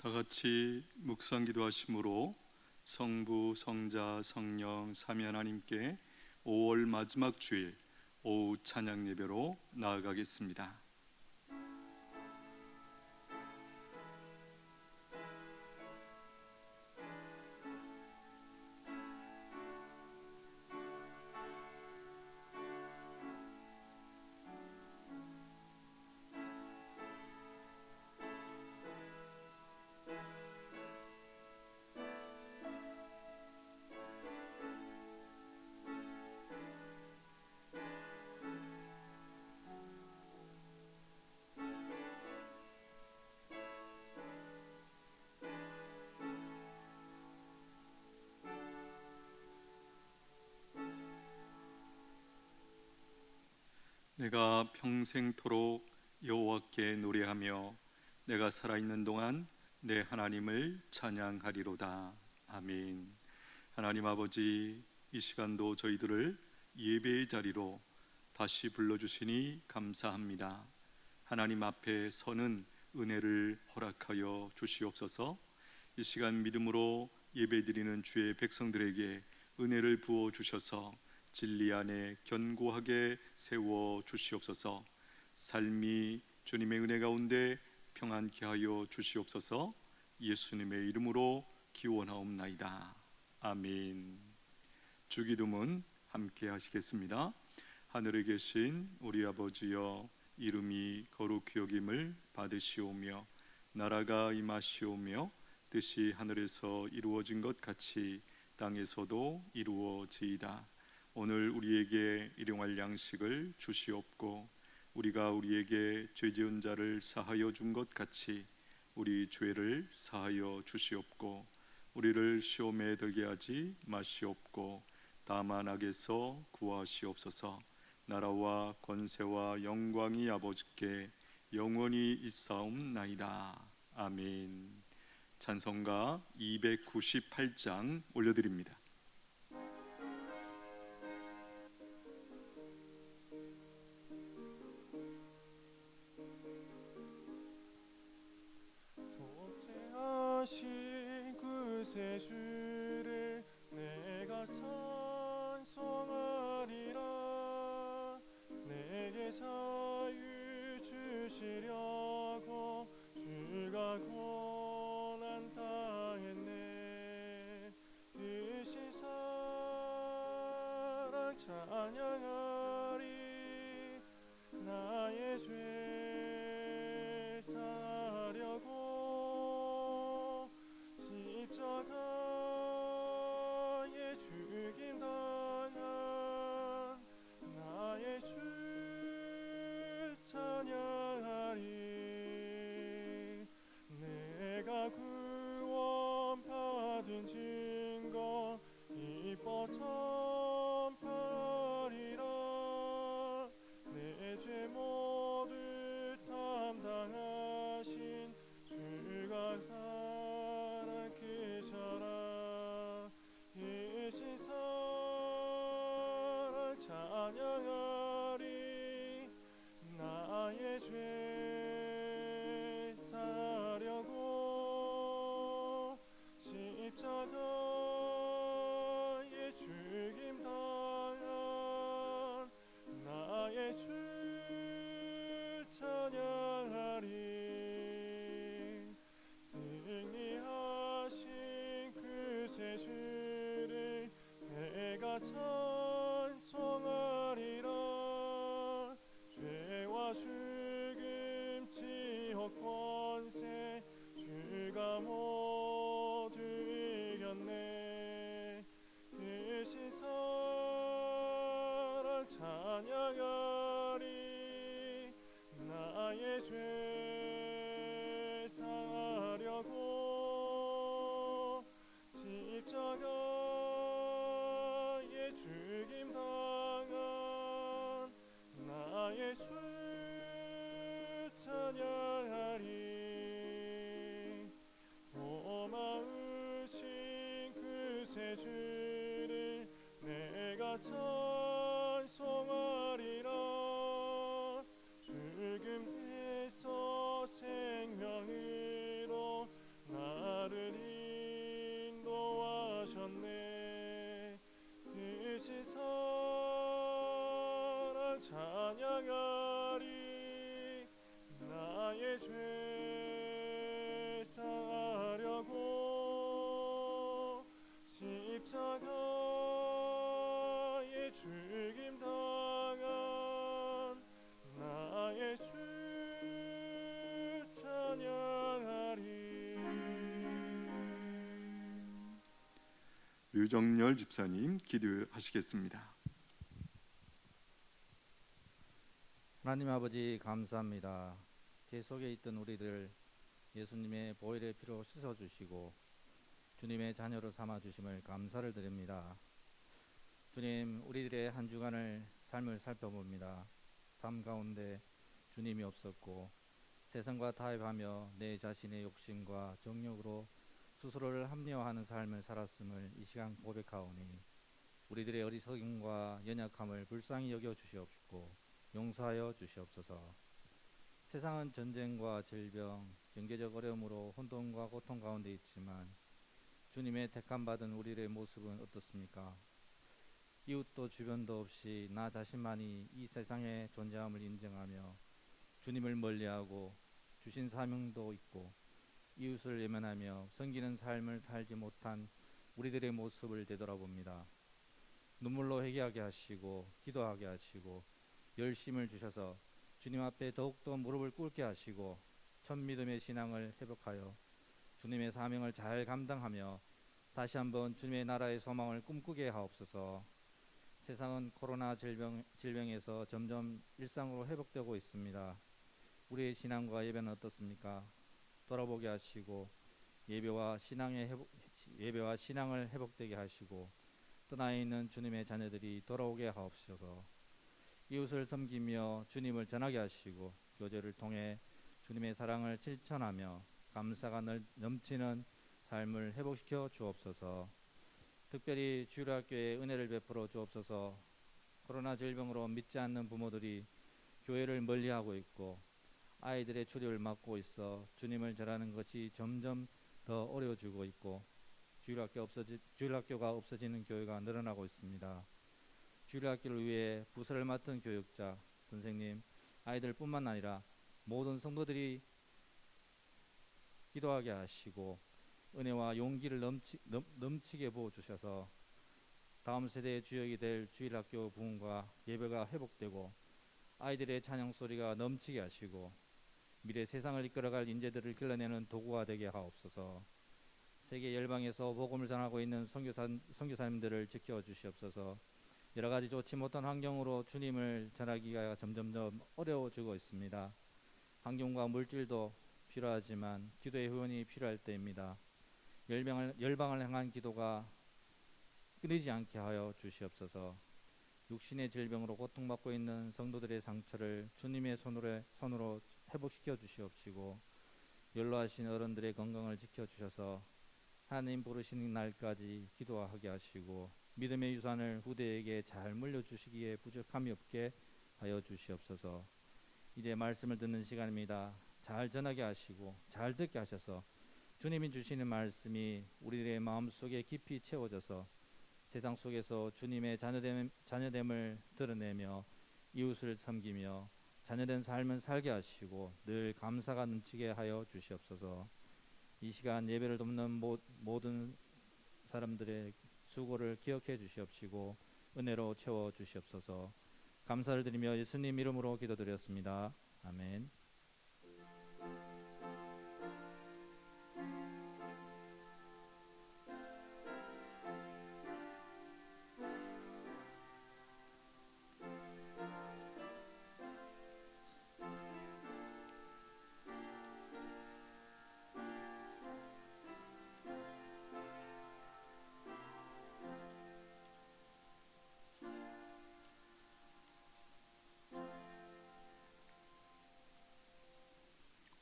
다 같이 묵상 기도하심으로 성부, 성자, 성령 삼위 하나님께 5월 마지막 주일 오후 찬양 예배로 나아가겠습니다. 내가 평생토록 여호와께 노래하며 내가 살아있는 동안 내 하나님을 찬양하리로다. 아멘. 하나님 아버지, 이 시간도 저희들을 예배의 자리로 다시 불러주시니 감사합니다. 하나님 앞에 서는 은혜를 허락하여 주시옵소서. 이 시간 믿음으로 예배드리는 주의 백성들에게 은혜를 부어 주셔서 진리 안에 견고하게 세워 주시옵소서. 삶이 주님의 은혜 가운데 평안케 하여 주시옵소서. 예수님의 이름으로 기원하옵나이다. 아멘. 주기도문 함께 하시겠습니다. 하늘에 계신 우리 아버지여, 이름이 거룩히 여김을 받으시오며 나라가 임하시오며 뜻이 하늘에서 이루어진 것 같이 땅에서도 이루어지이다. 오늘 우리에게 일용할 양식을 주시옵고 우리가 우리에게 죄 지은 자를 사하여 준 것 같이 우리 죄를 사하여 주시옵고 우리를 시험에 들게 하지 마시옵고 다만 악에서 구하시옵소서. 나라와 권세와 영광이 아버지께 영원히 있사옵나이다. 아멘. 찬송가 298장 올려드립니다. 독재하신 그새 주를 내가 찬송하리라. 내게 자유 주시려고 주가 고난 당했네. 크신 사랑 찬양하리. 나의 죄 사하려고 십자가에 죽임 당한 나의 주 찬양하리. 내가 구원받은 증거 이뻐 전파하리라. 내 죄 모두 담당하신 주가 사랑 크셔라. 크신 사랑 찬양하리. 나의 죄 사려고 십자가에 죽임 당한 나의 주 찬양하리. 승리하신 그새 주를 내가 찬송하리라. 죄와 죽음 지옥 권세 주가 모두 이겼네. 크신 사랑 찬양하리. 나의 죄 사하려고 십자가에 죽임 당한 나의 주 찬양하리. 고마우신 그새 주를 내가 찬송하리라. 죽음 에서 생명으로 나 나의 죽임 당한 나의 주 찬양하리. 류정열 집사님 기도하시겠습니다. 하나님 아버지 감사합니다. 제 속에 있던 우리들 예수님의 보혈의 피로 씻어주시고 주님의 자녀로 삼아주심을 감사를 드립니다. 주님, 우리들의 한 주간을 삶을 살펴봅니다. 삶 가운데 주님이 없었고 세상과 타협하며 내 자신의 욕심과 정욕으로 스스로를 합리화하는 삶을 살았음을 이 시간 고백하오니 우리들의 어리석음과 연약함을 불쌍히 여겨 주시옵고 용서하여 주시옵소서. 세상은 전쟁과 질병, 경제적 어려움으로 혼돈과 고통 가운데 있지만 주님의 택함받은 우리의 모습은 어떻습니까? 이웃도 주변도 없이 나 자신만이 이 세상에 존재함을 인정하며 주님을 멀리하고 주신 사명도 있고 이웃을 외면하며 섬기는 삶을 살지 못한 우리들의 모습을 되돌아봅니다. 눈물로 회개하게 하시고 기도하게 하시고 열심을 주셔서 주님 앞에 더욱더 무릎을 꿇게 하시고 첫 믿음의 신앙을 회복하여 주님의 사명을 잘 감당하며 다시 한번 주님의 나라의 소망을 꿈꾸게 하옵소서. 세상은 코로나 질병에서 점점 일상으로 회복되고 있습니다. 우리의 신앙과 예배는 어떻습니까? 돌아보게 하시고 예배와 신앙을 회복되게 하시고 떠나 있는 주님의 자녀들이 돌아오게 하옵소서. 이웃을 섬기며 주님을 전하게 하시고 교제를 통해 주님의 사랑을 실천하며 감사가 넘치는 삶을 회복시켜 주옵소서. 특별히 주일학교에 은혜를 베풀어 주옵소서. 코로나 질병으로 믿지 않는 부모들이 교회를 멀리하고 있고 아이들의 출입을 막고 있어 주님을 전하는 것이 점점 더 어려워지고 있고 주일학교가 없어지는 교회가 늘어나고 있습니다. 주일학교를 위해 부서를 맡은 교육자, 선생님, 아이들뿐만 아니라 모든 성도들이 기도하게 하시고 은혜와 용기를 넘치게 부어주셔서 다음 세대의 주역이 될 주일학교 부흥과 예배가 회복되고 아이들의 찬양 소리가 넘치게 하시고 미래 세상을 이끌어갈 인재들을 길러내는 도구가 되게 하옵소서. 세계 열방에서 복음을 전하고 있는 선교사님들을 지켜주시옵소서. 여러 가지 좋지 못한 환경으로 주님을 전하기가 점점점 어려워지고 있습니다. 환경과 물질도 필요하지만 기도의 후원이 필요할 때입니다. 열방을 향한 기도가 끊이지 않게 하여 주시옵소서. 육신의 질병으로 고통받고 있는 성도들의 상처를 주님의 손으로 회복시켜 주시옵시고 연로하신 어른들의 건강을 지켜주셔서 하나님 부르시는 날까지 기도하게 하시고 믿음의 유산을 후대에게 잘 물려주시기에 부족함이 없게 하여 주시옵소서. 이제 말씀을 듣는 시간입니다. 잘 전하게 하시고 잘 듣게 하셔서 주님이 주시는 말씀이 우리들의 마음속에 깊이 채워져서 세상 속에서 주님의 자녀됨을 드러내며 이웃을 섬기며 자녀된 삶을 살게 하시고 늘 감사가 넘치게 하여 주시옵소서. 이 시간 예배를 돕는 모든 사람들의 수고를 기억해 주시옵시고 은혜로 채워 주시옵소서. 감사를 드리며 예수님 이름으로 기도드렸습니다. 아멘.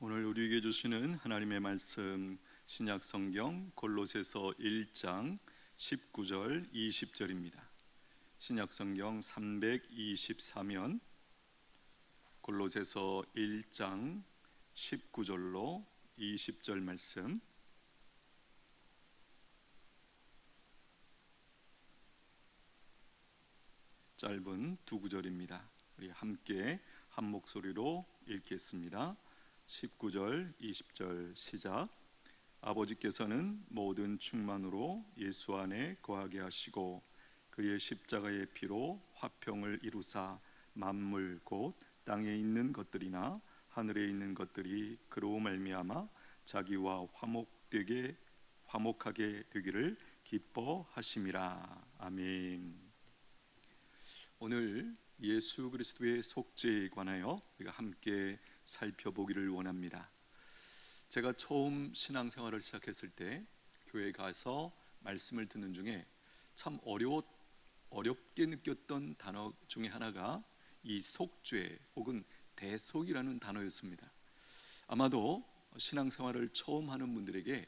오늘 우리에게 주시는 하나님의 말씀 신약 성경 골로새서 1장 19절 20절입니다. 신약 성경 324면 골로새서 1장 19절로 20절 말씀. 짧은 두 구절입니다. 우리 함께 한 목소리로 읽겠습니다. 19절, 20절 시작. 아버지께서는 모든 충만으로 예수 안에 거하게 하시고 그의 십자가의 피로 화평을 이루사 만물 곧 땅에 있는 것들이나 하늘에 있는 것들이 그로 말미암아 자기와 화목하게 되기를 기뻐하심이라. 아멘. 오늘 예수 그리스도의 속죄에 관하여 우리가 함께 살펴보기를 원합니다. 제가 처음 신앙생활을 시작했을 때 교회에 가서 말씀을 듣는 중에 참 어렵게 느꼈던 단어 중에 하나가 이 속죄 혹은 대속이라는 단어였습니다. 아마도 신앙생활을 처음 하는 분들에게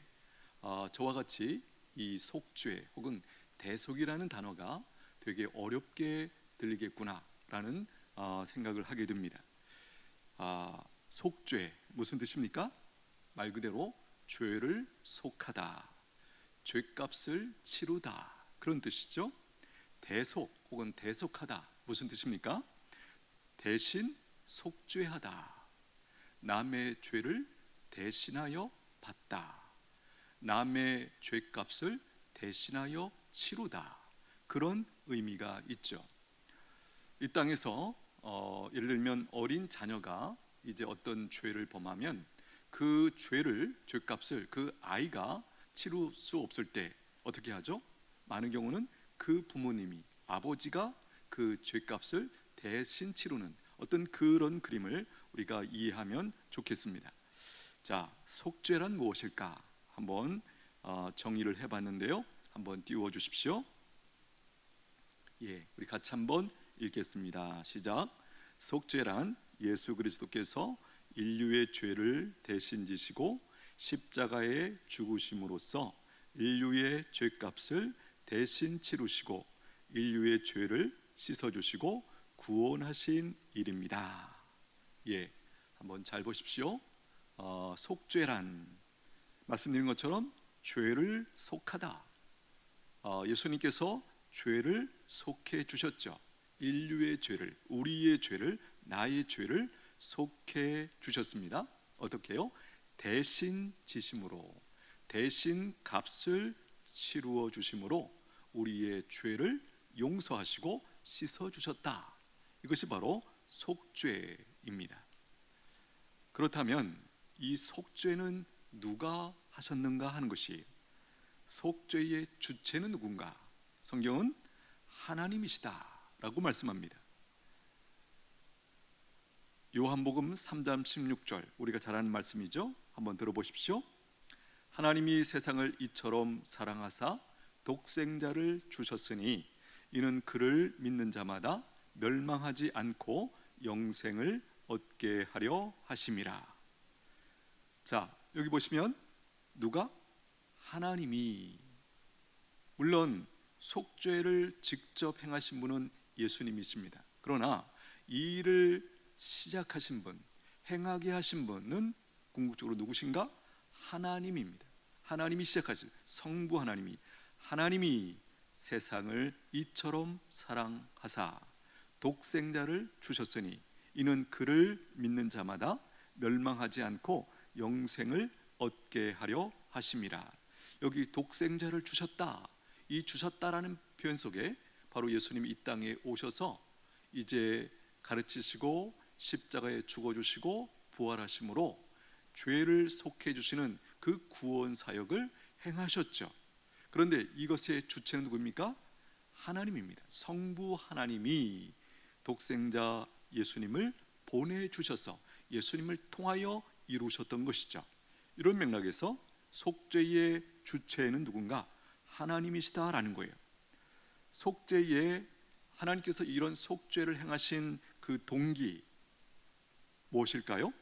저와 같이 이 속죄 혹은 대속이라는 단어가 되게 어렵게 들리겠구나라는 생각을 하게 됩니다. 속죄 무슨 뜻입니까? 말 그대로 죄를 속하다, 죄값을 치르다 그런 뜻이죠. 대속 혹은 대속하다 무슨 뜻입니까? 대신 속죄하다, 남의 죄를 대신하여 받다, 남의 죄값을 대신하여 치르다 그런 의미가 있죠. 이 땅에서 예를 들면 어린 자녀가 이제 어떤 죄를 범하면 그 죄값을 그 아이가 치를 수 없을 때 어떻게 하죠? 많은 경우는 그 부모님이, 아버지가 그 죄값을 대신 치르는 어떤 그런 그림을 우리가 이해하면 좋겠습니다. 자, 속죄란 무엇일까? 한번 정의를 해봤는데요. 한번 띄워 주십시오. 예, 우리 같이 한번 읽겠습니다. 시작. 속죄란 예수 그리스도께서 인류의 죄를 대신 지시고 십자가에 죽으심으로써 인류의 죄값을 대신 치르시고 인류의 죄를 씻어주시고 구원하신 일입니다. 예, 한번 잘 보십시오. 속죄란 말씀드린 것처럼 죄를 속하다. 예수님께서 죄를 속해 주셨죠. 인류의 죄를, 우리의 죄를, 나의 죄를 속해 주셨습니다. 어떻게요? 대신 지심으로, 대신 값을 치루어 주심으로 우리의 죄를 용서하시고 씻어 주셨다. 이것이 바로 속죄입니다. 그렇다면 이 속죄는 누가 하셨는가 하는 것이, 속죄의 주체는 누군가? 성경은 하나님이시다라고 말씀합니다. 요한복음 3장 16절, 우리가 잘 아는 말씀이죠. 한번 들어보십시오. 하나님이 세상을 이처럼 사랑하사 독생자를 주셨으니 이는 그를 믿는 자마다 멸망하지 않고 영생을 얻게 하려 하심이라. 자, 여기 보시면 누가? 하나님이. 물론 속죄를 직접 행하신 분은 예수님이십니다. 그러나 이 일을 시작하신 분, 행하게 하신 분은 궁극적으로 누구신가? 하나님입니다. 하나님이 시작하신, 성부 하나님이 세상을 이처럼 사랑하사 독생자를 주셨으니 이는 그를 믿는 자마다 멸망하지 않고 영생을 얻게 하려 하심이라. 여기 독생자를 주셨다, 이 주셨다라는 표현 속에 바로 예수님이 이 땅에 오셔서 이제 가르치시고 십자가에 죽어주시고 부활하심으로 죄를 속해 주시는 그 구원 사역을 행하셨죠. 그런데 이것의 주체는 누구입니까? 하나님입니다. 성부 하나님이 독생자 예수님을 보내주셔서 예수님을 통하여 이루셨던 것이죠. 이런 맥락에서 속죄의 주체는 누군가? 하나님이시다라는 거예요. 속죄에 하나님께서 이런 속죄를 행하신 그 동기 무엇일까요?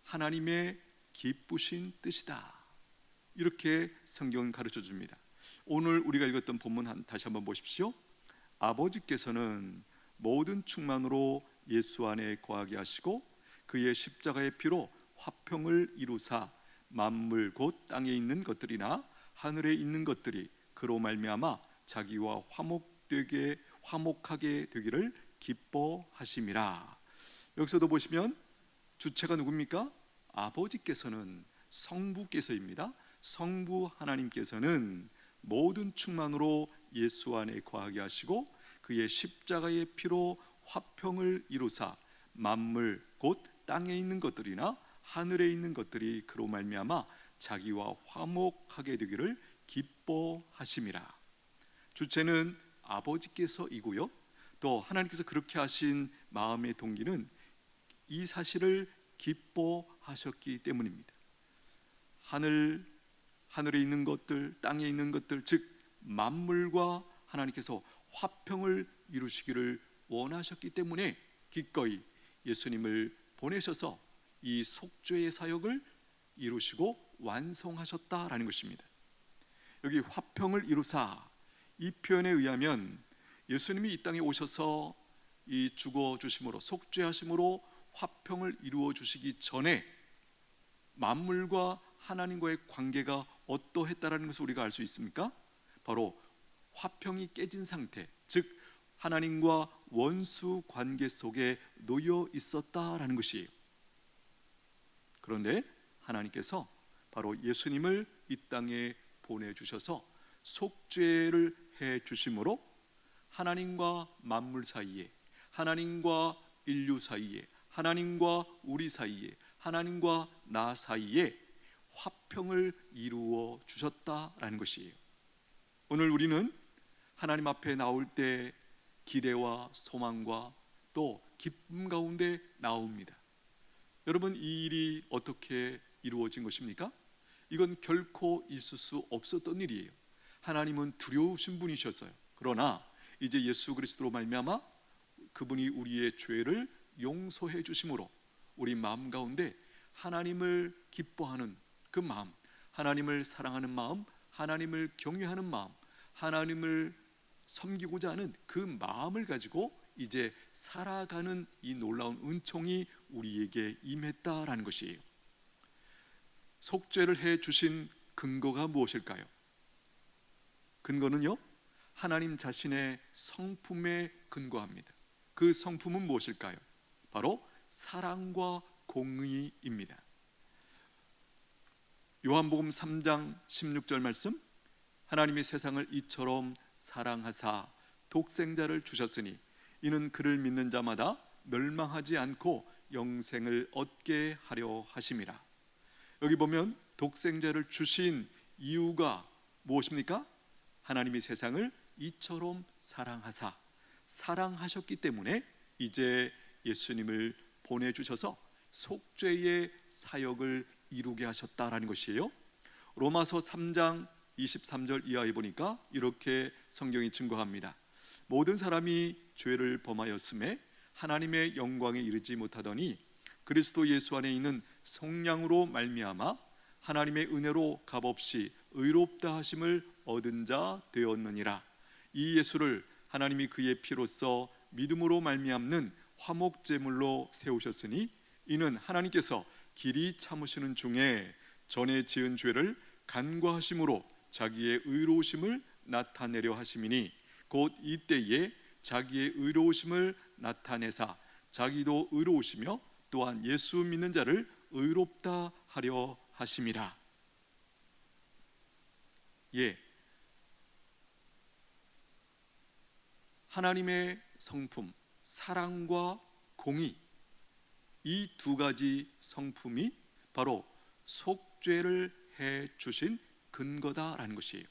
하나님의 기쁘신 뜻이다, 이렇게 성경은 가르쳐 줍니다. 오늘 우리가 읽었던 본문 다시 한번 보십시오. 아버지께서는 모든 충만으로 예수 안에 거하게 하시고 그의 십자가의 피로 화평을 이루사 만물 곧 땅에 있는 것들이나 하늘에 있는 것들이 그로 말미암아 자기와 화목하게 되기를 기뻐하심이라. 여기서도 보시면 주체가 누굽니까? 아버지께서는, 성부께서입니다. 성부 하나님께서는 모든 충만으로 예수 안에 거하게 하시고 그의 십자가의 피로 화평을 이루사 만물 곧 땅에 있는 것들이나 하늘에 있는 것들이 그로 말미암아 자기와 화목하게 되기를 기뻐하심이라. 주체는 아버지께서이고요, 또 하나님께서 그렇게 하신 마음의 동기는 이 사실을 기뻐하셨기 때문입니다. 하늘에 있는 것들, 땅에 있는 것들, 즉 만물과 하나님께서 화평을 이루시기를 원하셨기 때문에 기꺼이 예수님을 보내셔서 이 속죄의 사역을 이루시고 완성하셨다라는 것입니다. 여기 화평을 이루사, 이 표현에 의하면 예수님이 이 땅에 오셔서 이 죽어 주심으로, 속죄하심으로 화평을 이루어 주시기 전에 만물과 하나님과의 관계가 어떠했다라는 것을 우리가 알 수 있습니까? 바로 화평이 깨진 상태, 즉 하나님과 원수 관계 속에 놓여 있었다라는 것이에요. 그런데 하나님께서 바로 예수님을 이 땅에 보내주셔서 속죄를 해 주심으로 하나님과 만물 사이에, 하나님과 인류 사이에, 하나님과 우리 사이에, 하나님과 나 사이에 화평을 이루어 주셨다라는 것이에요. 오늘 우리는 하나님 앞에 나올 때 기대와 소망과 또 기쁨 가운데 나옵니다. 여러분, 이 일이 어떻게 이루어진 것입니까? 이건 결코 있을 수 없었던 일이에요. 하나님은 두려우신 분이셨어요. 그러나 이제 예수 그리스도로 말미암아 그분이 우리의 죄를 용서해 주심으로 우리 마음 가운데 하나님을 기뻐하는 그 마음, 하나님을 사랑하는 마음, 하나님을 경외하는 마음, 하나님을 섬기고자 하는 그 마음을 가지고 이제 살아가는 이 놀라운 은총이 우리에게 임했다라는 것이에요. 속죄를 해 주신 근거가 무엇일까요? 근거는요, 하나님 자신의 성품에 근거합니다. 그 성품은 무엇일까요? 바로 사랑과 공의입니다. 요한복음 3장 16절 말씀, 하나님이 세상을 이처럼 사랑하사 독생자를 주셨으니 이는 그를 믿는 자마다 멸망하지 않고 영생을 얻게 하려 하심이라. 여기 보면 독생자를 주신 이유가 무엇입니까? 하나님이 세상을 이처럼 사랑하사, 사랑하셨기 때문에 이제 예수님을 보내주셔서 속죄의 사역을 이루게 하셨다라는 것이에요. 로마서 3장 23절 이하에 보니까 이렇게 성경이 증거합니다. 모든 사람이 죄를 범하였음에 하나님의 영광에 이르지 못하더니 그리스도 예수 안에 있는 성령으로 말미암아 하나님의 은혜로 값없이 의롭다 하심을 얻은 자 되었느니라. 이 예수를 하나님이 그의 피로써 믿음으로 말미암는 화목제물로 세우셨으니 이는 하나님께서 길이 참으시는 중에 전에 지은 죄를 간과하심으로 자기의 의로우심을 나타내려 하심이니 곧 이때에 자기의 의로우심을 나타내사 자기도 의로우시며 또한 예수 믿는 자를 의롭다 하려 하심이라. 예, 하나님의 성품, 사랑과 공의, 이 두 가지 성품이 바로 속죄를 해 주신 근거다라는 것이에요.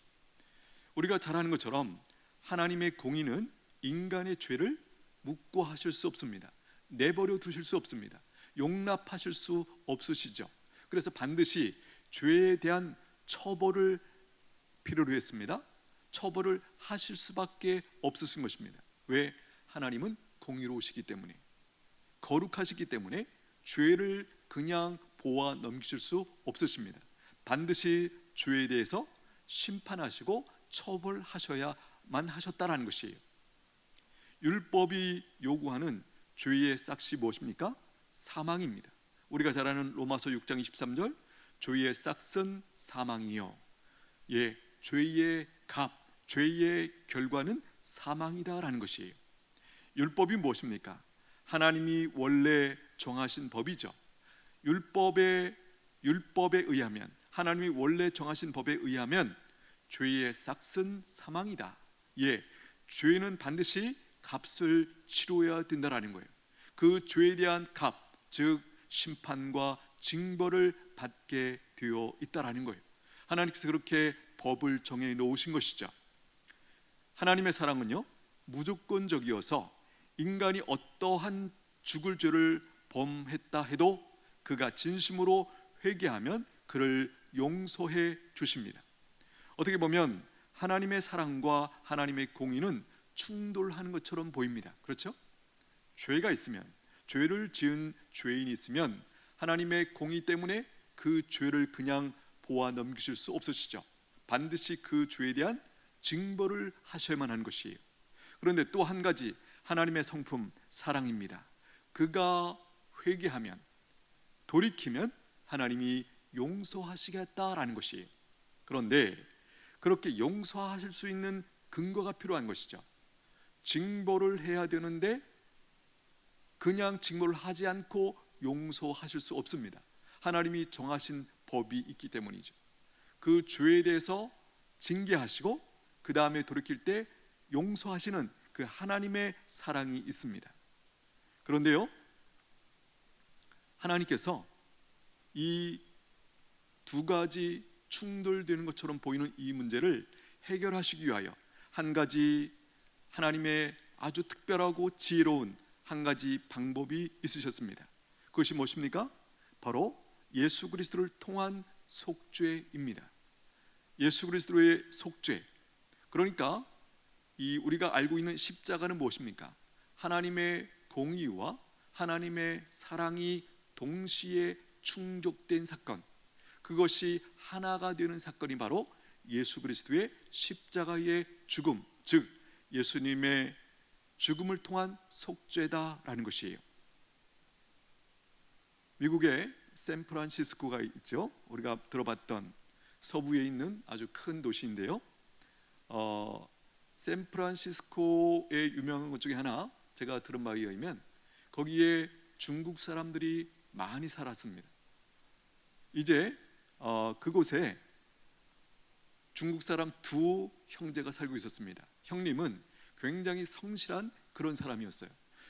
우리가 잘 아는 것처럼 하나님의 공의는 인간의 죄를 묵고하실 수 없습니다. 내버려 두실 수 없습니다. 용납하실 수 없으시죠. 그래서 반드시 죄에 대한 처벌을 필요로 했습니다. 처벌을 하실 수밖에 없으신 것입니다. 왜? 하나님은 공의로우시기 때문에, 거룩하시기 때문에 죄를 그냥 보아 넘기실 수 없으십니다. 반드시 죄에 대해서 심판하시고 처벌하셔야만 하셨다라는 것이에요. 율법이 요구하는 죄의 싹이 무엇입니까? 사망입니다. 우리가 잘 아는 로마서 6장 23절, 죄의 싹은 사망이요. 예, 죄의 값, 죄의 결과는 사망이다라는 것이에요. 율법이 무엇입니까? 하나님이 원래 정하신 법이죠. 율법에 의하면, 하나님이 원래 정하신 법에 의하면 죄의 싹은 사망이다. 예, 죄는 반드시 값을 치러야 된다라는 거예요. 그 죄에 대한 값, 즉 심판과 징벌을 받게 되어 있다라는 거예요. 하나님께서 그렇게 법을 정해 놓으신 것이죠. 하나님의 사랑은요, 무조건적이어서 인간이 어떠한 죽을 죄를 범했다 해도 그가 진심으로 회개하면 그를 용서해 주십니다. 어떻게 보면 하나님의 사랑과 하나님의 공의는 충돌하는 것처럼 보입니다. 그렇죠? 죄가 있으면, 죄를 지은 죄인이 있으면 하나님의 공의 때문에 그 죄를 그냥 보아 넘기실 수 없으시죠. 반드시 그 죄에 대한 징벌을 하셔야만 하는 것이에요. 그런데 또 한 가지 하나님의 성품 사랑입니다. 그가 회개하면, 돌이키면 하나님이 용서하시겠다라는 것이에요. 그런데 그렇게 용서하실 수 있는 근거가 필요한 것이죠. 징벌을 해야 되는데 그냥 징벌을 하지 않고 용서하실 수 없습니다. 하나님이 정하신 법이 있기 때문이죠. 그 죄에 대해서 징계하시고 그 다음에 돌이킬 때 용서하시는 그 하나님의 사랑이 있습니다. 그런데요, 하나님께서 이 두 가지 충돌되는 것처럼 보이는 이 문제를 해결하시기 위하여 한 가지 하나님의 아주 특별하고 지혜로운 한 가지 방법이 있으셨습니다. 그것이 무엇입니까? 바로 예수 그리스도를 통한 속죄입니다. 예수 그리스도의 속죄. 그러니까 이 우리가 알고 있는 십자가는 무엇입니까? 하나님의 공의와 하나님의 사랑이 동시에 충족된 사건, 그것이 하나가 되는 사건이 바로 예수 그리스도의 십자가의 죽음, 즉 예수님의 죽음을 통한 속죄다라는 것이에요. 미국의 샌프란시스코가 있죠. 우리가 들어봤던 서부에 있는 아주 큰 도시인데요. 샌프란시스코의 유명한 것 중에 하나, 제가 들은 바에 의하면 거기에 중국 사람들이 많이 살았습니다. 이제 그곳에 중국 사람 두 형제가 살고 있었습니다. 형님은 굉장히 성실한 그런 사람이었어요.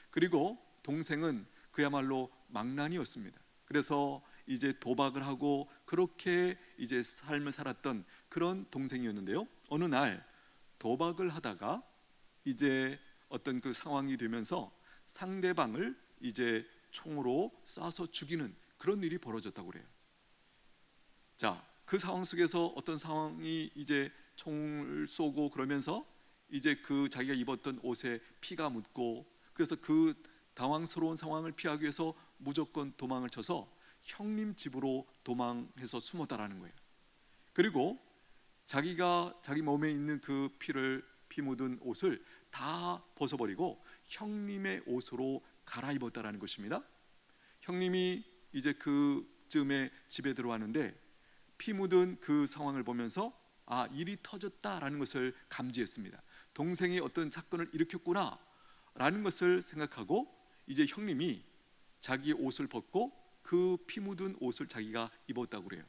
그리고 동생은 그야말로 망난이었습니다. 그래서 이제 도박을 하고 그렇게 이제 삶을 살았던 그런 동생이었는데요. 어느 날 도박을 하다가 이제 어떤 그 상황이 되면서 상대방을 이제 총으로 쏴서 죽이는 그런 일이 벌어졌다고 그래요. 자, 그 상황 속에서 어떤 상황이 이제 총을 쏘고 그러면서 이제 그 자기가 입었던 옷에 피가 묻고, 그래서 그 당황스러운 상황을 피하기 위해서 무조건 도망을 쳐서 형님 집으로 도망해서 숨었다라는 거예요. 그리고 자기가 자기 몸에 있는 그 피 묻은 옷을 다 벗어버리고 형님의 옷으로 갈아입었다라는 것입니다. 형님이 이제 그쯤에 집에 들어왔는데 피 묻은 그 상황을 보면서 아, 일이 터졌다라는 것을 감지했습니다. 동생이 어떤 사건을 일으켰구나 라는 것을 생각하고 이제 형님이 자기 옷을 벗고 그 피 묻은 옷을 자기가 입었다고 그래요.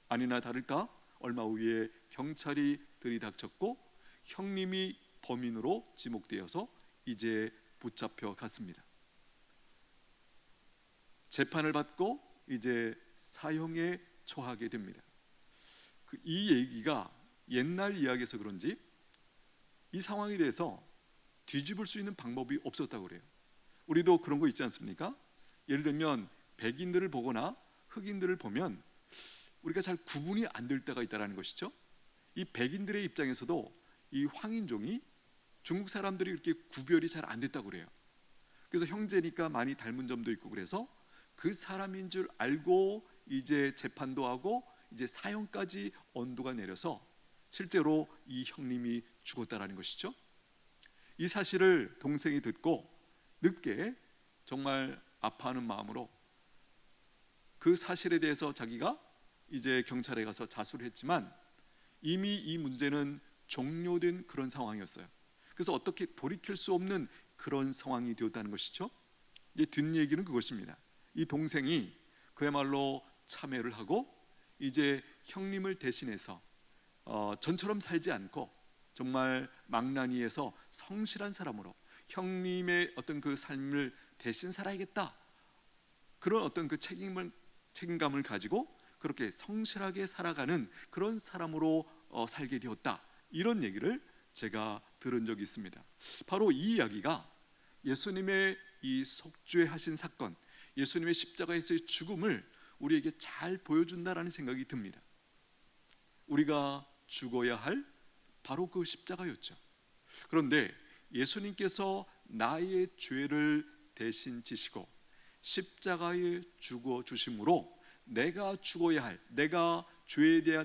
아니나 다를까 얼마 후에 경찰이 들이닥쳤고 형님이 범인으로 지목되어서 이제 붙잡혀 갔습니다. 재판을 받고 이제 사형에 처하게 됩니다. 이 얘기가 옛날 이야기에서 그런지 이 상황에 대해서 뒤집을 수 있는 방법이 없었다고 그래요. 우리도 그런 거 있지 않습니까? 예를 들면 백인들을 보거나 흑인들을 보면 우리가 잘 구분이 안 될 때가 있다는 것이죠. 이 백인들의 입장에서도 이 황인종이 중국 사람들이 이렇게 구별이 잘 안 됐다고 그래요. 그래서 형제니까 많이 닮은 점도 있고, 그래서 그 사람인 줄 알고 이제 재판도 하고 이제 사형까지 언도가 내려서 실제로 이 형님이 죽었다라는 것이죠. 이 사실을 동생이 듣고 늦게 정말 아파하는 마음으로 그 사실에 대해서 자기가 이제 경찰에 가서 자수를 했지만 이미 이 문제는 종료된 그런 상황이었어요. 그래서 어떻게 돌이킬 수 없는 그런 상황이 되었다는 것이죠. 이제 뒷얘기는 그것입니다. 이 동생이 그야말로 참회를 하고 이제 형님을 대신해서 전처럼 살지 않고 정말 망나니에서 성실한 사람으로 형님의 어떤 그 삶을 대신 살아야겠다, 그런 어떤 그 책임감을 가지고 그렇게 성실하게 살아가는 그런 사람으로 살게 되었다, 이런 얘기를 제가 들은 적이 있습니다. 바로 이 이야기가 예수님의 이 속죄하신 사건, 예수님의 십자가에서의 죽음을 우리에게 잘 보여준다라는 생각이 듭니다. 우리가 죽어야 할 바로 그 십자가였죠. 그런데 예수님께서 나의 죄를 대신 지시고 십자가에 죽어 주심으로 내가 죽어야 할, 내가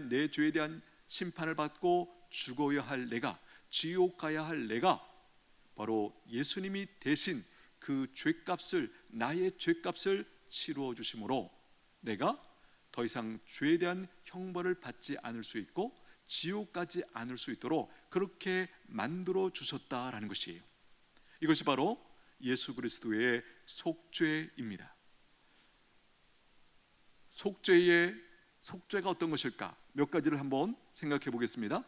내 죄에 대한 심판을 받고 죽어야 할 내가, 지옥 가야 할 내가, 바로 예수님이 대신 그 죄값을, 나의 죄값을 치루어 주심으로 내가 더 이상 죄에 대한 형벌을 받지 않을 수 있고 지옥 가지 않을 수 있도록 그렇게 만들어 주셨다라는 것이에요. 이것이 바로 예수 그리스도의 속죄입니다. 속죄가 어떤 것일까? 몇 가지를 한번 생각해 보겠습니다.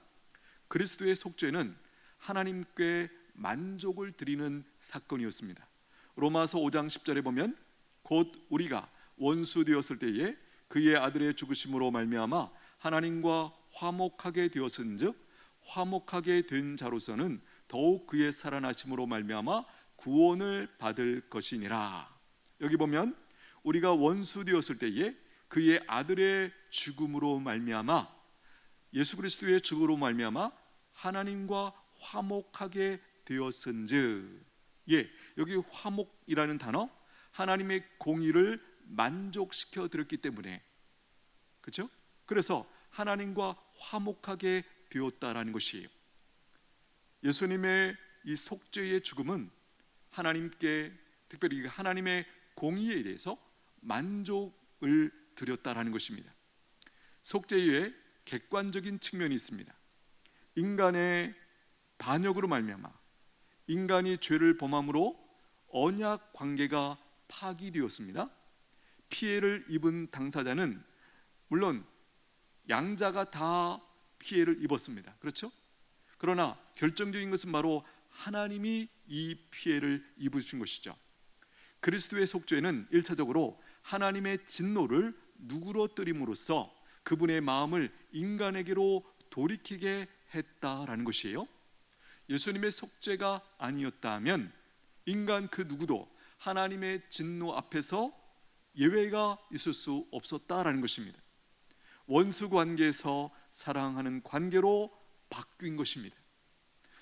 그리스도의 속죄는 하나님께 만족을 드리는 사건이었습니다. 로마서 5장 10절에 보면 곧 우리가 원수 되었을 때에 그의 아들의 죽으심으로 말미암아 하나님과 화목하게 되었은즉 화목하게 된 자로서는 더욱 그의 살아나심으로 말미암아 구원을 받을 것이니라. 여기 보면 우리가 원수 되었을 때에 그의 아들의 죽음으로 말미암아, 예수 그리스도의 죽음으로 말미암아 하나님과 화목하게 되었은즉, 여기 화목이라는 단어, 하나님의 공의를 만족시켜 드렸기 때문에, 그렇죠? 그래서 하나님과 화목하게 되었다라는 것이에요. 예수님의 이 속죄의 죽음은 하나님께, 특별히 하나님의 공의에 대해서 만족을 드렸다라는 것입니다. 속죄의 객관적인 측면이 있습니다. 인간의 반역으로 말미암아 인간이 죄를 범함으로 언약 관계가 파기되었습니다. 피해를 입은 당사자는 물론 양자가 다 피해를 입었습니다. 그렇죠? 그러나 결정적인 것은 바로 하나님이 이 피해를 입으신 것이죠. 그리스도의 속죄는 1차적으로 하나님의 진노를 누그러뜨림으로써 그분의 마음을 인간에게로 돌이키게 했다라는 것이에요. 예수님의 속죄가 아니었다면 인간 그 누구도 하나님의 진노 앞에서 예외가 있을 수 없었다라는 것입니다. 원수 관계에서 사랑하는 관계로 바뀐 것입니다.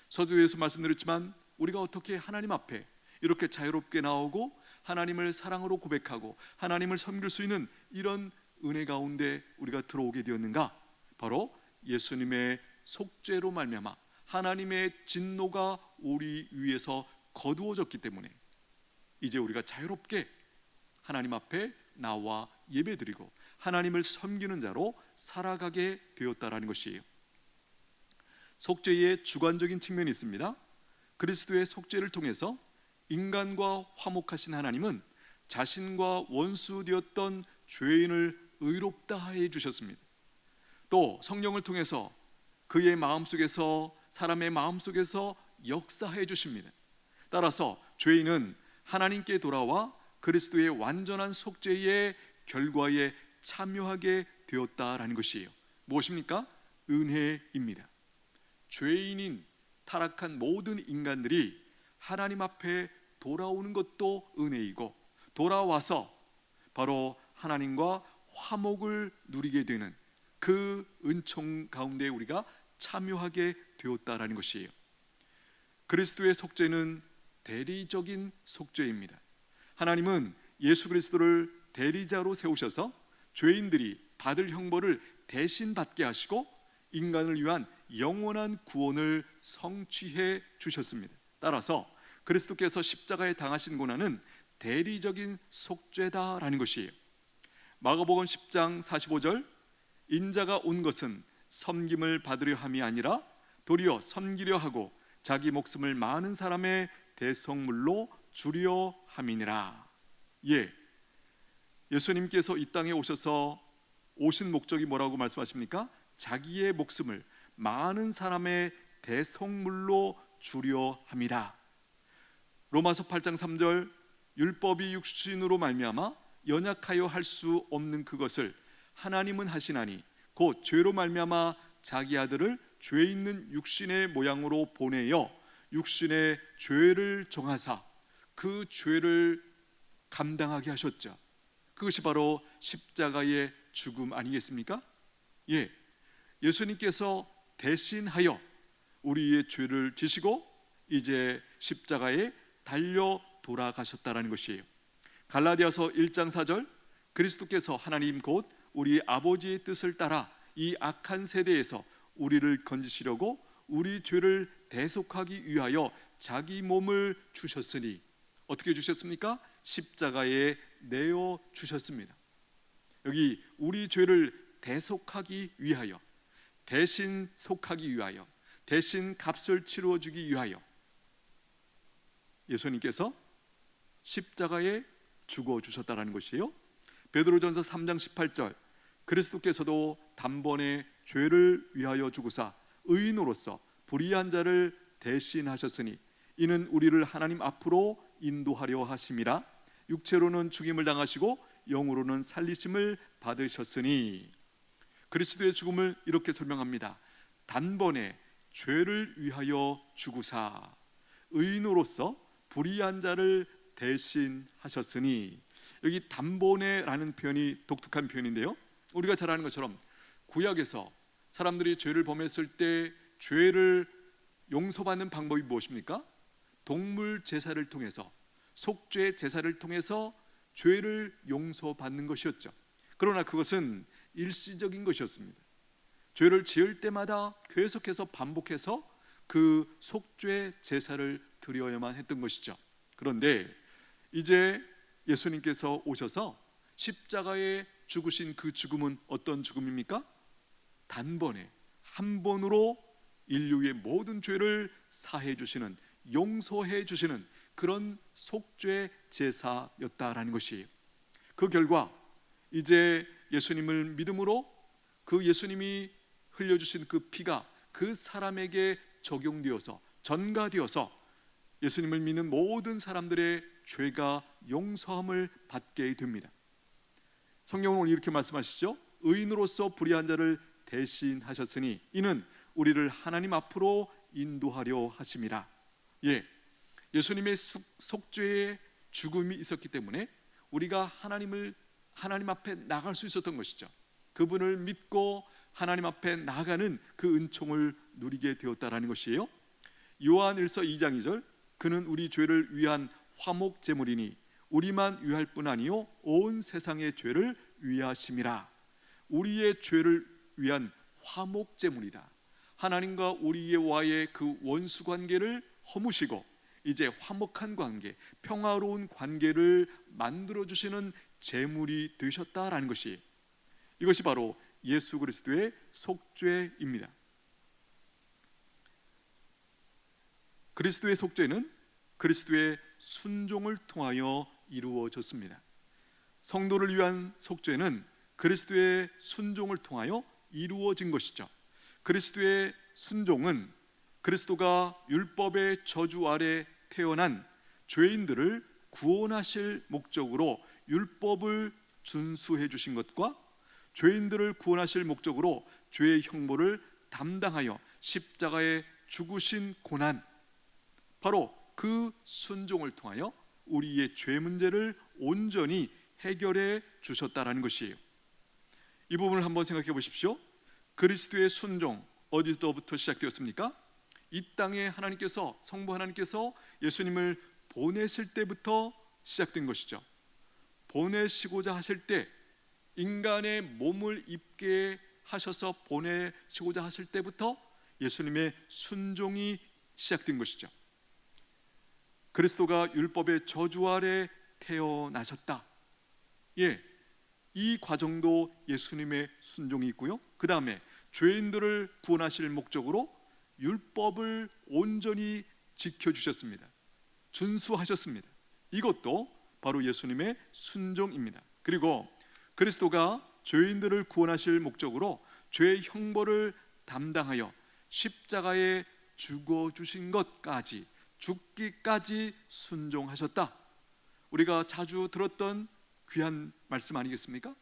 서두에서 말씀드렸지만 우리가 어떻게 하나님 앞에 이렇게 자유롭게 나오고 하나님을 사랑으로 고백하고 하나님을 섬길 수 있는 이런 은혜 가운데 우리가 들어오게 되었는가? 바로 예수님의 속죄로 말미암아 하나님의 진노가 우리 위에서 거두어졌기 때문에 이제 우리가 자유롭게 하나님 앞에 나와 예배드리고 하나님을 섬기는 자로 살아가게 되었다라는 것이에요. 속죄의 주관적인 측면이 있습니다. 그리스도의 속죄를 통해서 인간과 화목하신 하나님은 자신과 원수되었던 죄인을 의롭다 해 주셨습니다. 또 성령을 통해서 그의 마음속에서, 사람의 마음속에서 역사해 주십니다. 따라서 죄인은 하나님께 돌아와 그리스도의 완전한 속죄의 결과에 참여하게 되었다라는 것이에요. 무엇입니까? 은혜입니다. 죄인인 타락한 모든 인간들이 하나님 앞에 돌아오는 것도 은혜이고, 돌아와서 바로 하나님과 화목을 누리게 되는 그 은총 가운데 우리가 참여하게 되었다라는 것이에요. 그리스도의 속죄는 대리적인 속죄입니다. 하나님은 예수 그리스도를 대리자로 세우셔서 죄인들이 받을 형벌을 대신 받게 하시고 인간을 위한 영원한 구원을 성취해 주셨습니다. 따라서 그리스도께서 십자가에 당하신 고난은 대리적인 속죄다라는 것이에요. 마가복음 10장 45절, 인자가 온 것은 섬김을 받으려 함이 아니라 도리어 섬기려 하고 자기 목숨을 많은 사람의 대성물로 주려 함이니라. 예수님께서 이 땅에 오셔서 오신 목적이 뭐라고 말씀하십니까? 자기의 목숨을 많은 사람의 대속물로 주려 함이라. 로마서 8장 3절 율법이 육신으로 말미암아 연약하여 할 수 없는 그것을 하나님은 하시나니 곧 죄로 말미암아 자기 아들을 죄 있는 육신의 모양으로 보내어 육신의 죄를 정하사 그 죄를 감당하게 하셨죠. 그것이 바로 십자가의 죽음 아니겠습니까? 예, 예수님께서 대신하여 우리의 죄를 지시고 이제 십자가에 달려 돌아가셨다라는 것이에요. 갈라디아서 1장 4절 그리스도께서 하나님 곧 우리 아버지의 뜻을 따라 이 악한 세대에서 우리를 건지시려고 우리 죄를 대속하기 위하여 자기 몸을 주셨으니 어떻게 주셨습니까? 십자가에 내어 주셨습니다. 여기 우리 죄를 대속하기 위하여, 대신 속하기 위하여, 대신 값을 치루어 주기 위하여 예수님께서 십자가에 죽어 주셨다라는 것이에요. 베드로전서 3장 18절 그리스도께서도 단번에 죄를 위하여 죽으사 의인으로서 불의한 자를 대신하셨으니 이는 우리를 하나님 앞으로 인도하려 하심이라. 육체로는 죽임을 당하시고 영으로는 살리심을 받으셨으니. 그리스도의 죽음을 이렇게 설명합니다. 단번에 죄를 위하여 죽으사 의인으로서 불의한 자를 대신하셨으니. 여기 단번에라는 표현이 독특한 표현인데요, 우리가 잘 아는 것처럼 구약에서 사람들이 죄를 범했을 때 죄를 용서받는 방법이 무엇입니까? 동물 제사를 통해서, 속죄 제사를 통해서 죄를 용서받는 것이었죠. 그러나 그것은 일시적인 것이었습니다. 죄를 지을 때마다 계속해서 반복해서 그 속죄 제사를 드려야만 했던 것이죠. 그런데 이제 예수님께서 오셔서 십자가에 죽으신 그 죽음은 어떤 죽음입니까? 단번에 한 번으로 인류의 모든 죄를 사해 주시는, 용서해 주시는 그런 속죄 제사였다라는 것이에요. 그 결과 이제 예수님을 믿음으로 그 예수님이 흘려주신 그 피가 그 사람에게 적용되어서 전가되어서 예수님을 믿는 모든 사람들의 죄가 용서함을 받게 됩니다. 성경은 이렇게 말씀하시죠. 의인으로서 불의한 자를 대신하셨으니 이는 우리를 하나님 앞으로 인도하려 하심이라. 예, 예수님의 속죄의 죽음이 있었기 때문에 우리가 하나님 앞에 나갈 수 있었던 것이죠. 그분을 믿고 하나님 앞에 나가는 그 은총을 누리게 되었다라는 것이에요. 요한일서 2장 2절 그는 우리 죄를 위한 화목 제물이니 우리만 위할 뿐 아니요 온 세상의 죄를 위하심이라. 우리의 죄를 위한 화목 제물이다. 하나님과 우리와의 그 원수 관계를 허무시고 이제 화목한 관계, 평화로운 관계를 만들어 주시는 제물이 되셨다라는 것이, 이것이 바로 예수 그리스도의 속죄입니다. 그리스도의 속죄는 그리스도의 순종을 통하여 이루어졌습니다. 성도를 위한 속죄는 그리스도의 순종을 통하여 이루어진 것이죠. 그리스도의 순종은 그리스도가 율법의 저주 아래 태어난 죄인들을 구원하실 목적으로 율법을 준수해 주신 것과 죄인들을 구원하실 목적으로 죄의 형벌을 담당하여 십자가에 죽으신 고난, 바로 그 순종을 통하여 우리의 죄 문제를 온전히 해결해 주셨다라는 것이에요. 이 부분을 한번 생각해 보십시오. 그리스도의 순종 어디서부터 시작되었습니까? 이 땅에 하나님께서, 성부 하나님께서 예수님을 보내실 때부터 시작된 것이죠. 보내시고자 하실 때, 인간의 몸을 입게 하셔서 보내시고자 하실 때부터 예수님의 순종이 시작된 것이죠. 그리스도가 율법의 저주 아래 태어나셨다. 예, 이 과정도 예수님의 순종이 있고요. 그 다음에 죄인들을 구원하실 목적으로 율법을 온전히 지켜주셨습니다. 준수하셨습니다. 이것도 바로 예수님의 순종입니다. 그리고 그리스도가 죄인들을 구원하실 목적으로 죄의 형벌을 담당하여 십자가에 죽어 주신 것까지, 죽기까지 순종하셨다. 우리가 자주 들었던 귀한 말씀 아니겠습니까?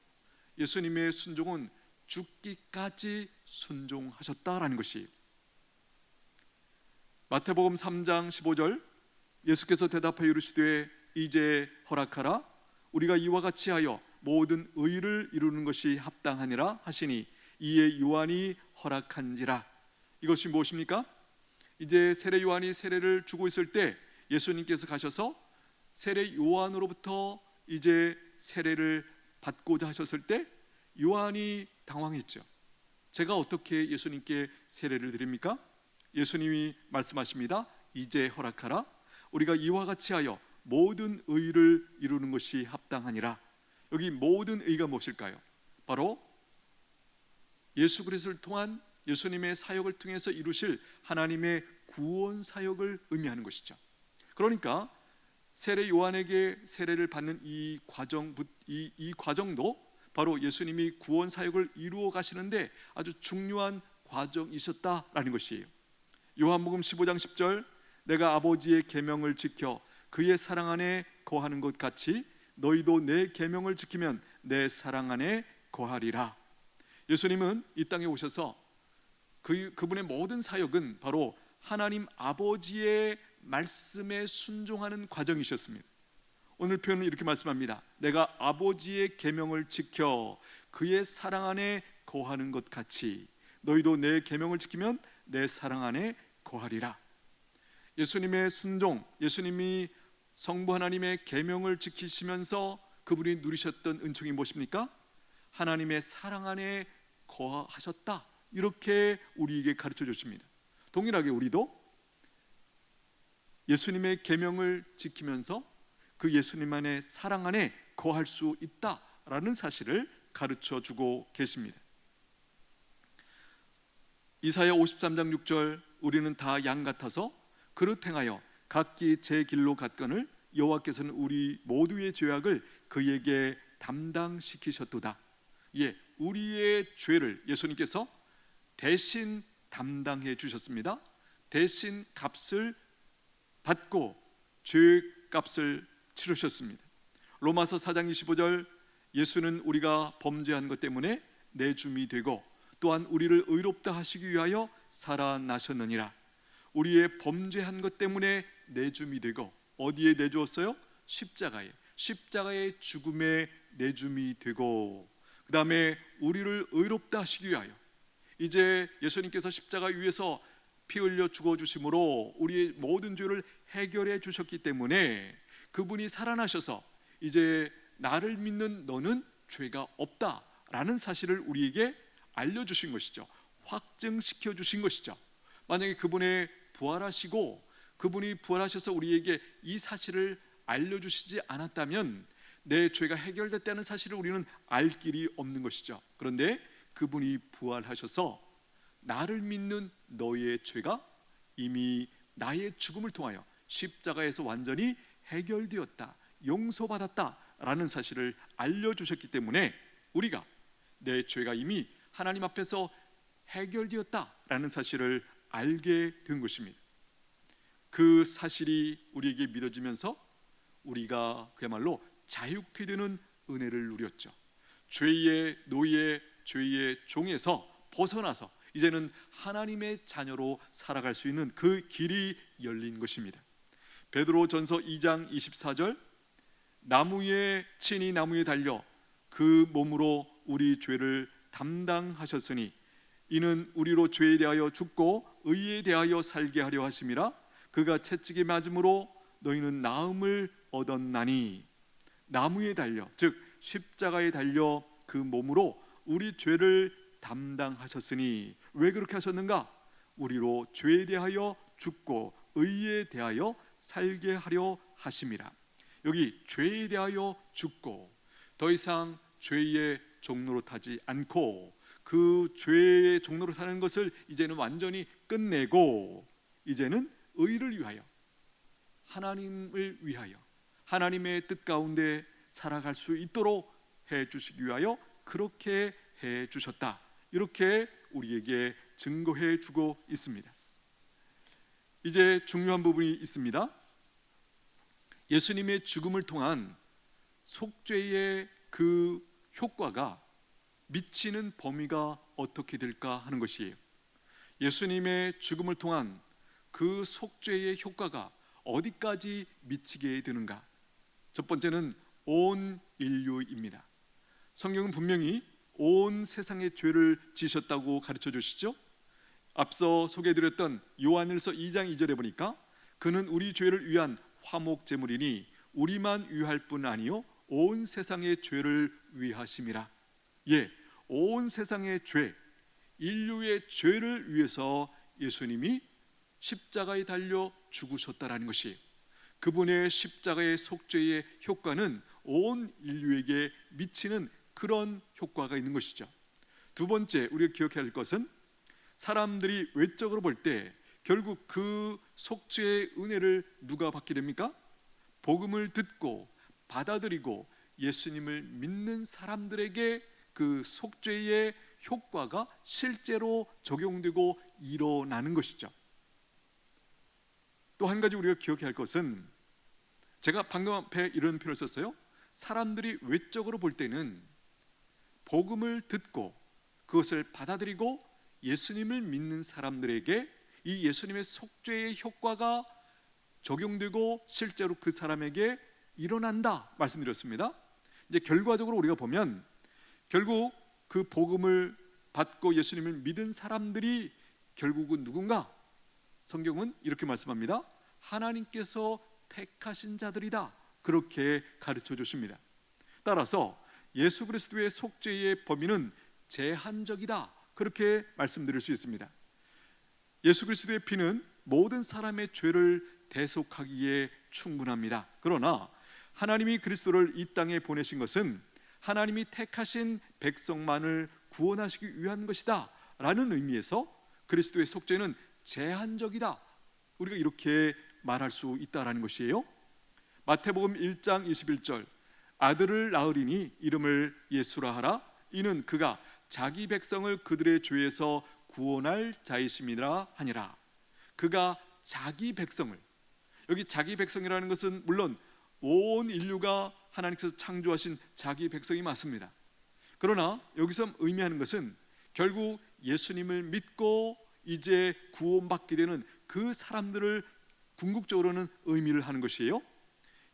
예수님의 순종은 죽기까지 순종하셨다라는 것이. 마태복음 3장 15절, 예수께서 대답하여 이르시되 이제 허락하라. 우리가 이와 같이 하여 모든 의를 이루는 것이 합당하니라 하시니 이에 요한이 허락한지라. 이것이 무엇입니까? 이제 세례 요한이 세례를 주고 있을 때 예수님께서 가셔서 세례 요한으로부터 이제 세례를 받고자 하셨을 때 요한이 당황했죠. 제가 어떻게 예수님께 세례를 드립니까? 예수님이 말씀하십니다. 이제 허락하라. 우리가 이와 같이 하여 모든 의를 이루는 것이 합당하니라. 여기 모든 의가 무엇일까요? 바로 예수 그리스도를 통한 예수님의 사역을 통해서 이루실 하나님의 구원 사역을 의미하는 것이죠. 그러니까 세례 요한에게 세례를 받는 이 과정도 바로 예수님이 구원 사역을 이루어 가시는데 아주 중요한 과정이셨다라는 것이에요. 요한복음 15장 10절, 내가 아버지의 계명을 지켜 그의 사랑 안에 거하는 것 같이 너희도 내 계명을 지키면 내 사랑 안에 거하리라. 예수님은 이 땅에 오셔서 그분의 모든 사역은 바로 하나님 아버지의 말씀에 순종하는 과정이셨습니다. 오늘 표현은 이렇게 말씀합니다. 내가 아버지의 계명을 지켜 그의 사랑 안에 거하는 것 같이 너희도 내 계명을 지키면 내 사랑 안에 거하리라. 예수님의 순종, 예수님이 성부 하나님의 계명을 지키시면서 그분이 누리셨던 은총이 무엇입니까? 하나님의 사랑 안에 거하셨다. 이렇게 우리에게 가르쳐 주십니다. 동일하게 우리도 예수님의 계명을 지키면서 그 예수님 안의 사랑 안에 거할 수 있다라는 사실을 가르쳐 주고 계십니다. 이사야 53장 6절, 우리는 다 양 같아서 그릇 행하여 각기 제 길로 갔거늘 여호와께서는 우리 모두의 죄악을 그에게 담당시키셨도다. 예, 우리의 죄를 예수님께서 대신 담당해 주셨습니다. 대신 값을 받고 죄값을 치르셨습니다. 로마서 4장 25절, 예수는 우리가 범죄한 것 때문에 내줌이 되고 또한 우리를 의롭다 하시기 위하여 살아나셨느니라. 우리의 범죄한 것 때문에 내줌이 되고 어디에 내주었어요? 십자가의 죽음에 내줌이 되고, 그 다음에 우리를 의롭다 하시기 위하여 이제 예수님께서 십자가 위에서 피 흘려 죽어주심으로 우리의 모든 죄를 해결해 주셨기 때문에 그분이 살아나셔서 이제 나를 믿는 너는 죄가 없다라는 사실을 우리에게 알려주신 것이죠. 확증시켜 주신 것이죠. 만약에 그분의 부활하시고 그분이 부활하셔서 우리에게 이 사실을 알려주시지 않았다면 내 죄가 해결됐다는 사실을 우리는 알 길이 없는 것이죠. 그런데 그분이 부활하셔서 나를 믿는 너의 죄가 이미 나의 죽음을 통하여 십자가에서 완전히 해결되었다, 용서받았다라는 사실을 알려주셨기 때문에 우리가 내 죄가 이미 하나님 앞에서 해결되었다라는 사실을 알게 된 것입니다. 그 사실이 우리에게 믿어지면서 우리가 그야말로 자유케 되는 은혜를 누렸죠. 죄의 노예, 죄의 종에서 벗어나서 이제는 하나님의 자녀로 살아갈 수 있는 그 길이 열린 것입니다. 베드로전서 2장 24절, 친히 나무에 달려 그 몸으로 우리 죄를 담당하셨으니 이는 우리로 죄에 대하여 죽고 의에 대하여 살게 하려 하심이라. 그가 채찍에 맞음으로 너희는 나음을 얻었나니. 나무에 달려, 즉 십자가에 달려 그 몸으로 우리 죄를 담당하셨으니. 왜 그렇게 하셨는가? 우리로 죄에 대하여 죽고 의에 대하여 살게 하려 하심이라. 여기 죄에 대하여 죽고 더 이상 죄의 종로로 타지 않고 그 죄의 종로로 사는 것을 이제는 완전히 끝내고 이제는 의를 위하여, 하나님을 위하여, 하나님의 뜻 가운데 살아갈 수 있도록 해 주시기 위하여 그렇게 해 주셨다. 이렇게 우리에게 증거해 주고 있습니다. 이제 중요한 부분이 있습니다. 예수님의 죽음을 통한 속죄의 그 효과가 미치는 범위가 어떻게 될까 하는 것이에요. 예수님의 죽음을 통한 그 속죄의 효과가 어디까지 미치게 되는가? 첫 번째는 온 인류입니다. 성경은 분명히 온 세상의 죄를 지셨다고 가르쳐 주시죠. 앞서 소개해드렸던 요한일서 2장 2절에 보니까 그는 우리 죄를 위한 화목 제물이니 우리만 위할 뿐 아니요 온 세상의 죄를 위하심이라. 예, 온 세상의 죄, 인류의 죄를 위해서 예수님이 십자가에 달려 죽으셨다라는 것이, 그분의 십자가의 속죄의 효과는 온 인류에게 미치는 그런 효과가 있는 것이죠. 두 번째 우리가 기억해야 할 것은 사람들이 외적으로 볼 때 결국 그 속죄의 은혜를 누가 받게 됩니까? 복음을 듣고 받아들이고 예수님을 믿는 사람들에게 그 속죄의 효과가 실제로 적용되고 일어나는 것이죠. 또 한 가지 우리가 기억해야 할 것은, 제가 방금 앞에 이런 표현을 썼어요. 사람들이 외적으로 볼 때는 복음을 듣고 그것을 받아들이고 예수님을 믿는 사람들에게 이 예수님의 속죄의 효과가 적용되고 실제로 그 사람에게 일어난다 말씀드렸습니다. 이제 결과적으로 우리가 보면 결국 그 복음을 받고 예수님을 믿은 사람들이 결국은 누군가? 성경은 이렇게 말씀합니다. 하나님께서 택하신 자들이다, 그렇게 가르쳐 주십니다. 따라서 예수 그리스도의 속죄의 범위는 제한적이다, 그렇게 말씀드릴 수 있습니다. 예수 그리스도의 피는 모든 사람의 죄를 대속하기에 충분합니다. 그러나 하나님이 그리스도를 이 땅에 보내신 것은 하나님이 택하신 백성만을 구원하시기 위한 것이다 라는 의미에서 그리스도의 속죄는 제한적이다, 우리가 이렇게 말할 수 있다라는 것이에요. 마태복음 1장 21절, 아들을 낳으리니 이름을 예수라 하라. 이는 그가 자기 백성을 그들의 죄에서 구원할 자이심이라 하니라. 그가 자기 백성을, 여기 자기 백성이라는 것은 물론 온 인류가 하나님께서 창조하신 자기 백성이 맞습니다. 그러나 여기서 의미하는 것은 결국 예수님을 믿고 이제 구원받게 되는 그 사람들을 궁극적으로는 의미를 하는 것이에요.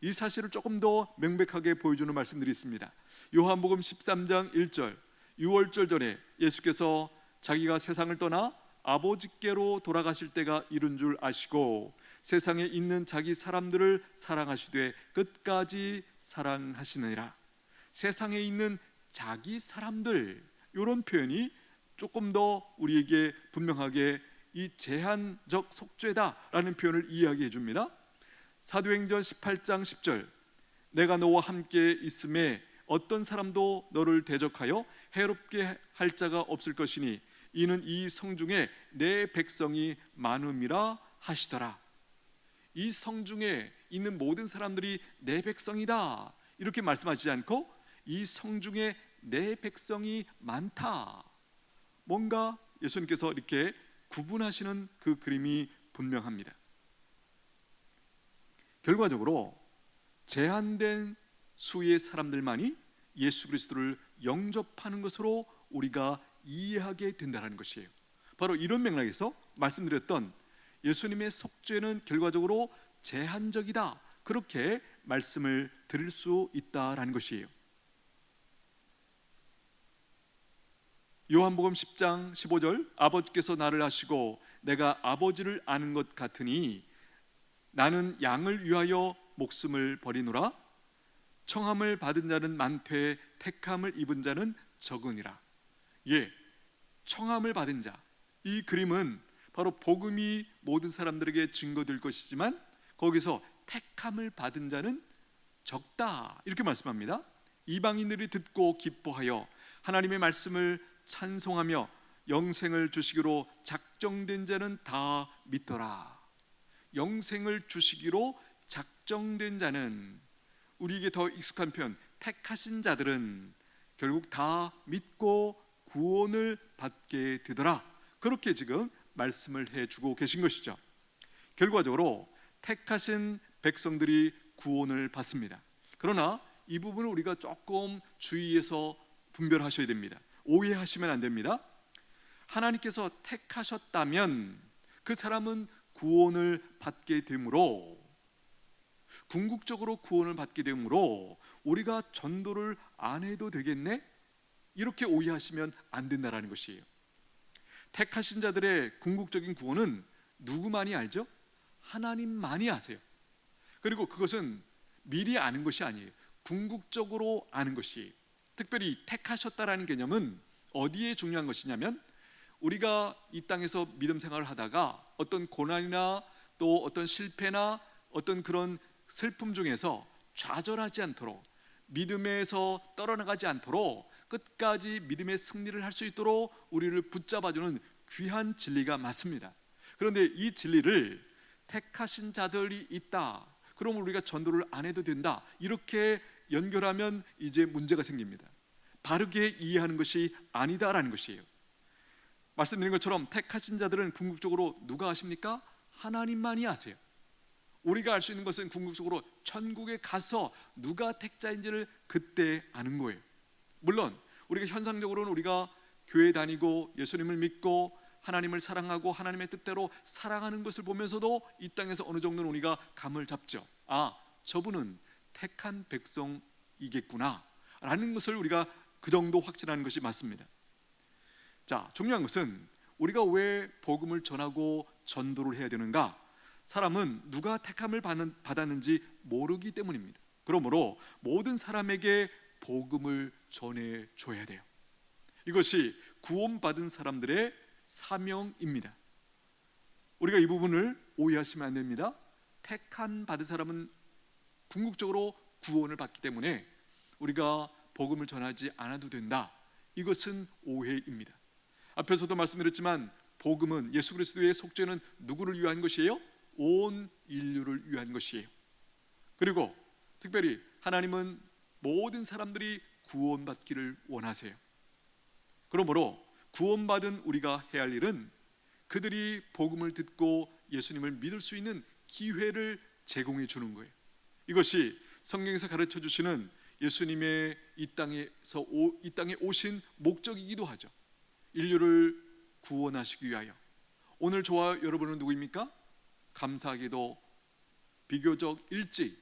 이 사실을 조금 더 명백하게 보여주는 말씀들이 있습니다. 요한복음 13장 1절, 유월절 전에 예수께서 자기가 세상을 떠나 아버지께로 돌아가실 때가 이른 줄 아시고 세상에 있는 자기 사람들을 사랑하시되 끝까지 사랑하시느니라. 세상에 있는 자기 사람들, 이런 표현이 조금 더 우리에게 분명하게 이 제한적 속죄다라는 표현을 이야기해 줍니다. 사도행전 18장 10절, 내가 너와 함께 있음에 어떤 사람도 너를 대적하여 해롭게 할 자가 없을 것이니 이는 이 성중에 내 백성이 많음이라 하시더라. 이 성중에 있는 모든 사람들이 내 백성이다 이렇게 말씀하시지 않고 이 성중에 내 백성이 많다, 뭔가 예수님께서 이렇게 구분하시는 그 그림이 분명합니다. 결과적으로 제한된 수의 사람들만이 예수 그리스도를 영접하는 것으로 우리가 이해하게 된다는 것이에요. 바로 이런 맥락에서 말씀드렸던 예수님의 속죄는 결과적으로 제한적이다, 그렇게 말씀을 드릴 수 있다라는 것이에요. 요한복음 10장 15절, 아버지께서 나를 아시고 내가 아버지를 아는 것 같으니 나는 양을 위하여 목숨을 버리노라. 청함을 받은 자는 많되 택함을 입은 자는 적으니라. 예, 청함을 받은 자, 이 그림은 바로 복음이 모든 사람들에게 증거될 것이지만 거기서 택함을 받은 자는 적다 이렇게 말씀합니다. 이방인들이 듣고 기뻐하여 하나님의 말씀을 찬송하며 영생을 주시기로 작정된 자는 다 믿더라. 영생을 주시기로 작정된 자는, 우리에게 더 익숙한 표현 택하신 자들은 결국 다 믿고 구원을 받게 되더라, 그렇게 지금 말씀을 해주고 계신 것이죠. 결과적으로 택하신 백성들이 구원을 받습니다. 그러나 이 부분을 우리가 조금 주의해서 분별하셔야 됩니다. 오해하시면 안 됩니다. 하나님께서 택하셨다면 그 사람은 구원을 받게 되므로, 궁극적으로 구원을 받게 되므로 우리가 전도를 안 해도 되겠네? 이렇게 오해하시면 안 된다라는 것이에요. 택하신 자들의 궁극적인 구원은 누구만이 알죠? 하나님만이 아세요. 그리고 그것은 미리 아는 것이 아니에요. 궁극적으로 아는 것이에요. 특별히 택하셨다라는 개념은 어디에 중요한 것이냐면, 우리가 이 땅에서 믿음 생활을 하다가 어떤 고난이나 또 어떤 실패나 어떤 그런 슬픔 중에서 좌절하지 않도록, 믿음에서 떨어나가지 않도록 끝까지 믿음의 승리를 할 수 있도록 우리를 붙잡아주는 귀한 진리가 맞습니다. 그런데 이 진리를 택하신 자들이 있다, 그럼 우리가 전도를 안 해도 된다, 이렇게 연결하면 이제 문제가 생깁니다. 바르게 이해하는 것이 아니다라는 것이에요. 말씀드린 것처럼 택하신 자들은 궁극적으로 누가 아십니까? 하나님만이 아세요. 우리가 알 수 있는 것은 궁극적으로 천국에 가서 누가 택자인지를 그때 아는 거예요. 물론 우리가 현상적으로는 우리가 교회 다니고 예수님을 믿고 하나님을 사랑하고 하나님의 뜻대로 살아가는 것을 보면서도 이 땅에서 어느 정도는 우리가 감을 잡죠. 아, 저분은 택한 백성이겠구나 라는 것을 우리가 그 정도 확신하는 것이 맞습니다. 자, 중요한 것은 우리가 왜 복음을 전하고 전도를 해야 되는가? 사람은 누가 택함을 받았는지 모르기 때문입니다. 그러므로 모든 사람에게 복음을 전해줘야 돼요. 이것이 구원받은 사람들의 사명입니다. 우리가 이 부분을 오해하시면 안 됩니다. 택한 받은 사람은 궁극적으로 구원을 받기 때문에 우리가 복음을 전하지 않아도 된다, 이것은 오해입니다. 앞에서도 말씀드렸지만 복음은, 예수 그리스도의 속죄는 누구를 위한 것이에요? 온 인류를 위한 것이에요. 그리고 특별히 하나님은 모든 사람들이 구원받기를 원하세요. 그러므로 구원받은 우리가 해야 할 일은 그들이 복음을 듣고 예수님을 믿을 수 있는 기회를 제공해 주는 거예요. 이것이 성경에서 가르쳐 주시는 예수님의 이 땅에 오신 목적이기도 하죠. 인류를 구원하시기 위하여. 오늘 저와 여러분은 누구입니까? 감사하게도 비교적 일찍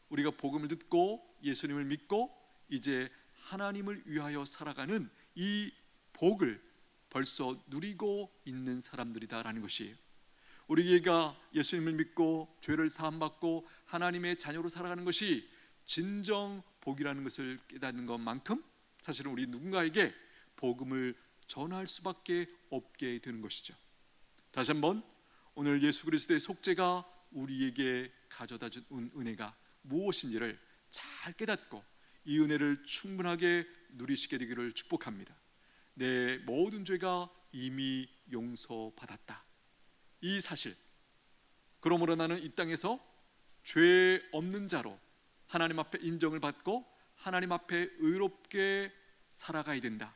우리가 복음을 듣고 예수님을 믿고 이제 하나님을 위하여 살아가는 이 복을 벌써 누리고 있는 사람들이다라는 것이에요. 우리가 예수님을 믿고 죄를 사함받고 하나님의 자녀로 살아가는 것이 진정 복이라는 것을 깨닫는 것만큼 사실은 우리 누군가에게 복음을 전할 수밖에 없게 되는 것이죠. 다시 한번, 오늘 예수 그리스도의 속죄가 우리에게 가져다 준 은혜가 무엇인지를 잘 깨닫고 이 은혜를 충분하게 누리시게 되기를 축복합니다. 내 모든 죄가 이미 용서받았다, 이 사실, 그러므로 나는 이 땅에서 죄 없는 자로 하나님 앞에 인정을 받고 하나님 앞에 의롭게 살아가야 된다.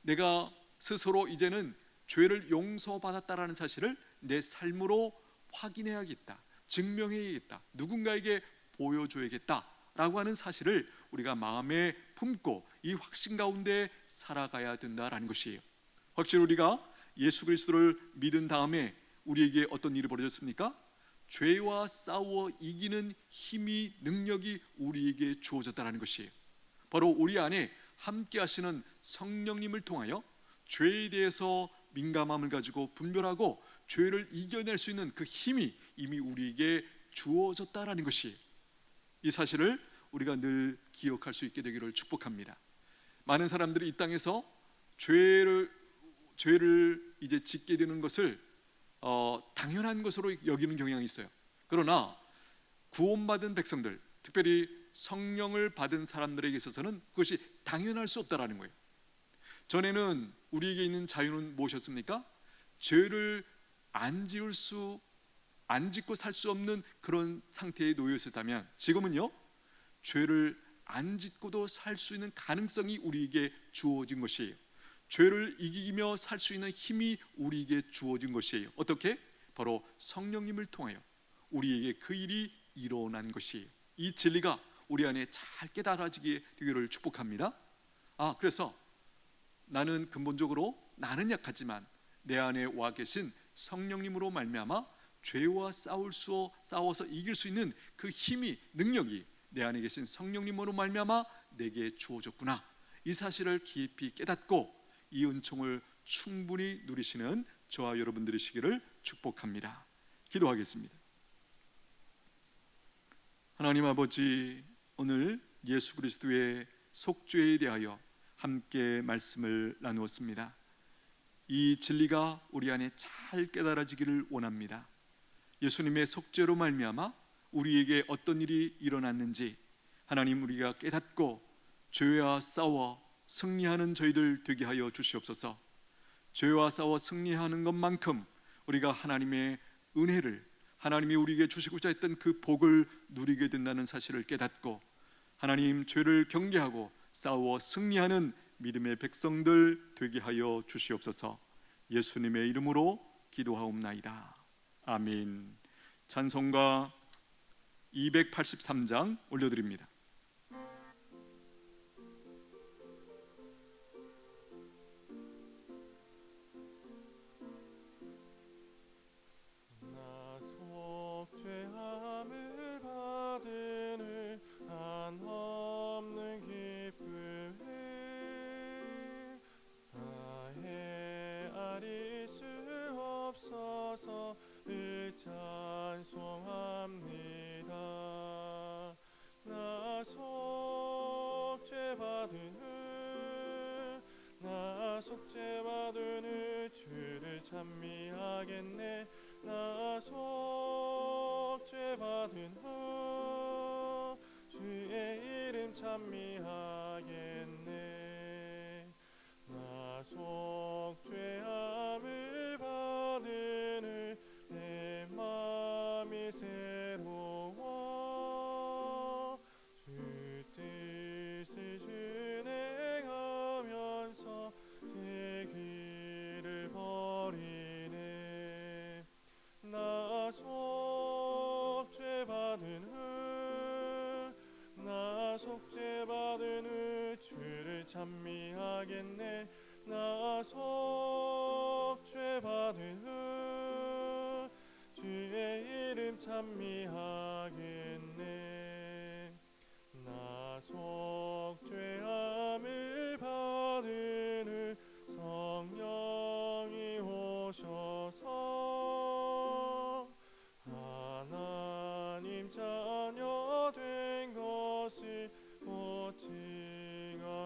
내가 스스로 이제는 죄를 용서받았다라는 사실을 내 삶으로 확인해야겠다, 증명해야겠다, 누군가에게 보여줘야겠다라고 하는 사실을 우리가 마음에 품고 이 확신 가운데 살아가야 된다라는 것이에요. 확실히 우리가 예수 그리스도를 믿은 다음에 우리에게 어떤 일이 벌어졌습니까? 죄와 싸워 이기는 힘이, 능력이 우리에게 주어졌다는 것이에요. 바로 우리 안에 함께 하시는 성령님을 통하여 죄에 대해서 민감함을 가지고 분별하고 죄를 이겨낼 수 있는 그 힘이 이미 우리에게 주어졌다는 것이에요. 이 사실을 우리가 늘 기억할 수 있게 되기를 축복합니다. 많은 사람들이 이 땅에서 죄를 이제 짓게 되는 것을 당연한 것으로 여기는 경향이 있어요. 그러나 구원받은 백성들, 특별히 성령을 받은 사람들에게 있어서는 그것이 당연할 수 없다라는 거예요. 전에는 우리에게 있는 자유는 무엇이었습니까? 죄를 안 짓고 살 수 없는 그런 상태에 놓여 있었다면, 지금은요, 죄를 안 짓고도 살 수 있는 가능성이 우리에게 주어진 것이에요. 죄를 이기며 살 수 있는 힘이 우리에게 주어진 것이에요. 어떻게? 바로 성령님을 통하여 우리에게 그 일이 일어난 것이에요. 이 진리가 우리 안에 잘 깨달아지게 되기를 축복합니다. 그래서 나는 근본적으로 나는 약하지만 내 안에 와 계신 성령님으로 말미암아 죄와 싸워서 이길 수 있는 그 힘이, 능력이 내 안에 계신 성령님으로 말미암아 내게 주어졌구나. 이 사실을 깊이 깨닫고 이 은총을 충분히 누리시는 저와 여러분 되시기를 축복합니다. 기도하겠습니다. 하나님 아버지, 오늘 예수 그리스도의 속죄에 대하여 함께 말씀을 나누었습니다. 이 진리가 우리 안에 잘 깨달아지기를 원합니다. 예수님의 속죄로 말미암아 우리에게 어떤 일이 일어났는지 하나님 우리가 깨닫고 죄와 싸워 승리하는 저희들 되게 하여 주시옵소서. 죄와 싸워 승리하는 것만큼 우리가 하나님의 은혜를, 하나님이 우리에게 주시고자 했던 그 복을 누리게 된다는 사실을 깨닫고 하나님 죄를 경계하고 싸워 승리하는 믿음의 백성들 되게 하여 주시옵소서. 예수님의 이름으로 기도하옵나이다. 아멘. 찬송가 283장 올려드립니다. 나 속죄함을 받으는 한없는 기쁨에 다해 아릴 수 없어서 찬송합니다. 나 속죄받은 주를 찬미하겠네. 나 속죄받은 주의 이름 찬미하겠네. 나 속죄함을 받으는 내 맘이 새로워 주 뜻을 준행하면서 제 길을 버리네. 나 속죄받은 주를 찬미하겠네. 나 속죄받은 주의 이름 찬미하겠네. 나 속죄함을 받으는 성령이 오셔서 하나님 자녀 된 것을 곧 증언합니다.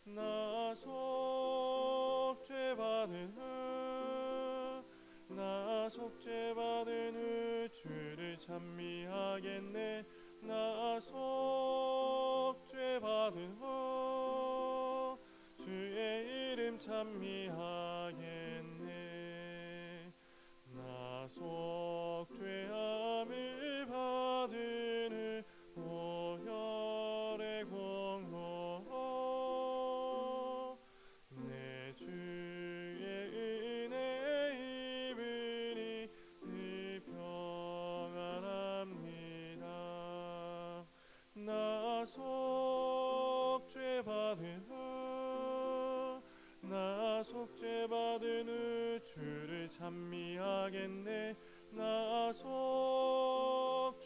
나 속죄받은 주를 찬미하겠네. 나 속죄받은 주의 이름 찬미하겠네. 나 속죄함을 받으는 보혈의 공로 내 주의 은혜 입으니 늘 평안합니다. 나 속죄받은 주를 찬미하겠네. 나 속죄받은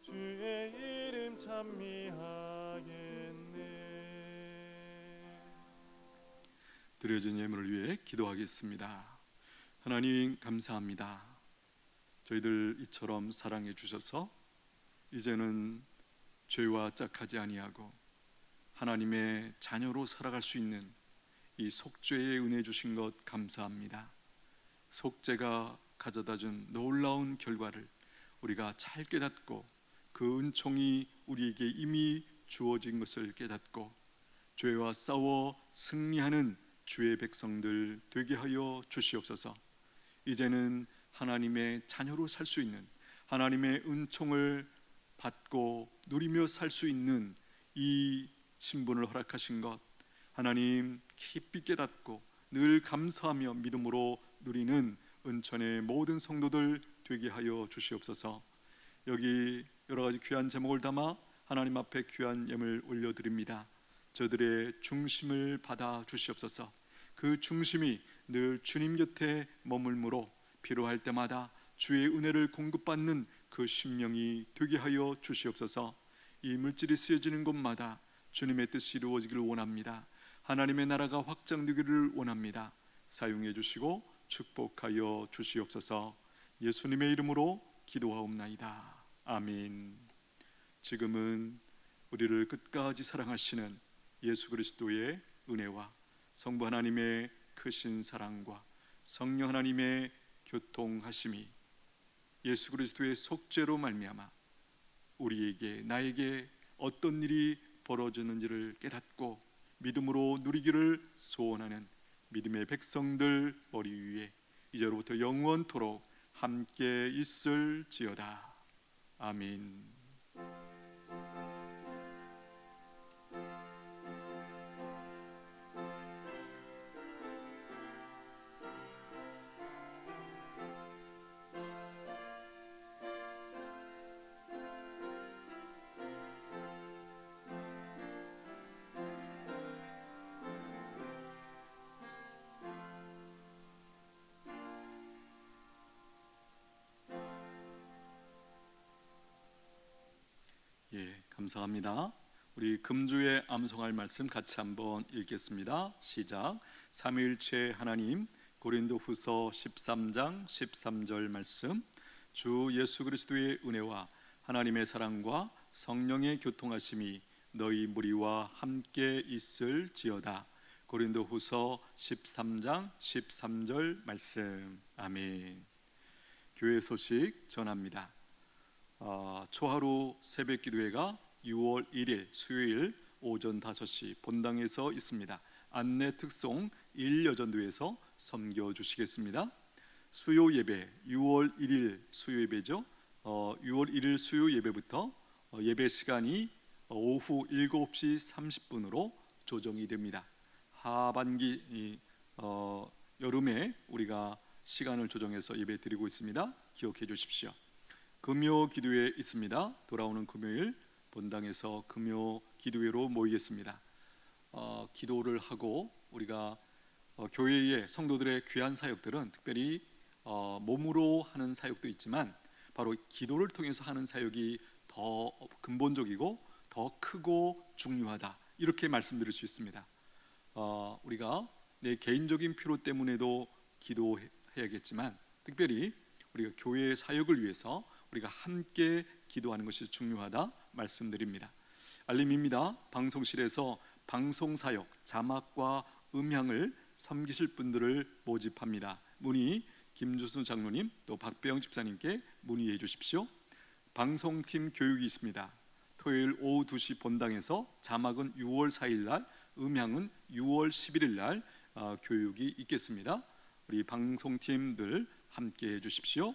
주의 이름 찬미하겠네. 드려진 예물을 위해 기도하겠습니다. 하나님 감사합니다. 저희들 이처럼 사랑해 주셔서 이제는 죄와 짝하지 아니하고 하나님의 자녀로 살아갈 수 있는 이 속죄의 은혜 주신 것 감사합니다. 속죄가 가져다준 놀라운 결과를 우리가 잘 깨닫고 그 은총이 우리에게 이미 주어진 것을 깨닫고 죄와 싸워 승리하는 주의 백성들 되게 하여 주시옵소서. 이제는 하나님의 자녀로 살 수 있는, 하나님의 은총을 받고 누리며 살 수 있는 이 신분을 허락하신 것 하나님 깊이 깨닫고 늘 감사하며 믿음으로 누리는 은천의 모든 성도들 되게 하여 주시옵소서. 여기 여러 가지 귀한 제목을 담아 하나님 앞에 귀한 예물 올려드립니다. 저들의 중심을 받아 주시옵소서. 그 중심이 늘 주님 곁에 머물므로 필요할 때마다 주의 은혜를 공급받는 그 심령이 되게 하여 주시옵소서. 이 물질이 쓰여지는 곳마다 주님의 뜻이 이루어지기를 원합니다. 하나님의 나라가 확장되기를 원합니다. 사용해 주시고 축복하여 주시옵소서. 예수님의 이름으로 기도하옵나이다. 아멘. 지금은 우리를 끝까지 사랑하시는 예수 그리스도의 은혜와 성부 하나님의 크신 사랑과 성령 하나님의 교통하심이 예수 그리스도의 속죄로 말미암아 우리에게 나에게 어떤 일이 벌어졌는지를 깨닫고 믿음으로 누리기를 소원하는 믿음의 백성들 머리 위에 이제로부터 영원토록 함께 있을지어다. 아멘. 예, 감사합니다. 우리 금주에 암송할 말씀 같이 한번 읽겠습니다. 시작. 삼위일체 하나님, 고린도후서 13장 13절 말씀. 주 예수 그리스도의 은혜와 하나님의 사랑과 성령의 교통하심이 너희 무리와 함께 있을지어다. 고린도후서 13장 13절 말씀. 아멘. 교회 소식 전합니다. 초하루 새벽 기도회가 6월 1일 수요일 오전 5시 본당에서 있습니다. 안내 특송 1여전도에서 섬겨 주시겠습니다. 수요 예배 6월 1일 수요 예배죠. 6월 1일 수요 예배부터 예배 시간이 오후 7시 30분으로 조정이 됩니다. 하반기 여름에 우리가 시간을 조정해서 예배 드리고 있습니다. 기억해 주십시오. 금요 기도회 있습니다. 돌아오는 금요일 본당에서 금요 기도회로 모이겠습니다. 기도를 하고 우리가 교회의 성도들의 귀한 사역들은 특별히 몸으로 하는 사역도 있지만 바로 기도를 통해서 하는 사역이 더 근본적이고 더 크고 중요하다, 이렇게 말씀드릴 수 있습니다. 우리가 내 개인적인 필요 때문에도 기도해야겠지만 특별히 우리가 교회의 사역을 위해서 우리가 함께 기도하는 것이 중요하다 말씀드립니다. 알림입니다. 방송실에서 방송사역, 자막과 음향을 섬기실 분들을 모집합니다. 문의 김주순 장로님 또 박배영 집사님께 문의해 주십시오. 방송팀 교육이 있습니다. 토요일 오후 2시 본당에서 자막은 6월 4일 날, 음향은 6월 11일 날 교육이 있겠습니다. 우리 방송팀들 함께 해 주십시오.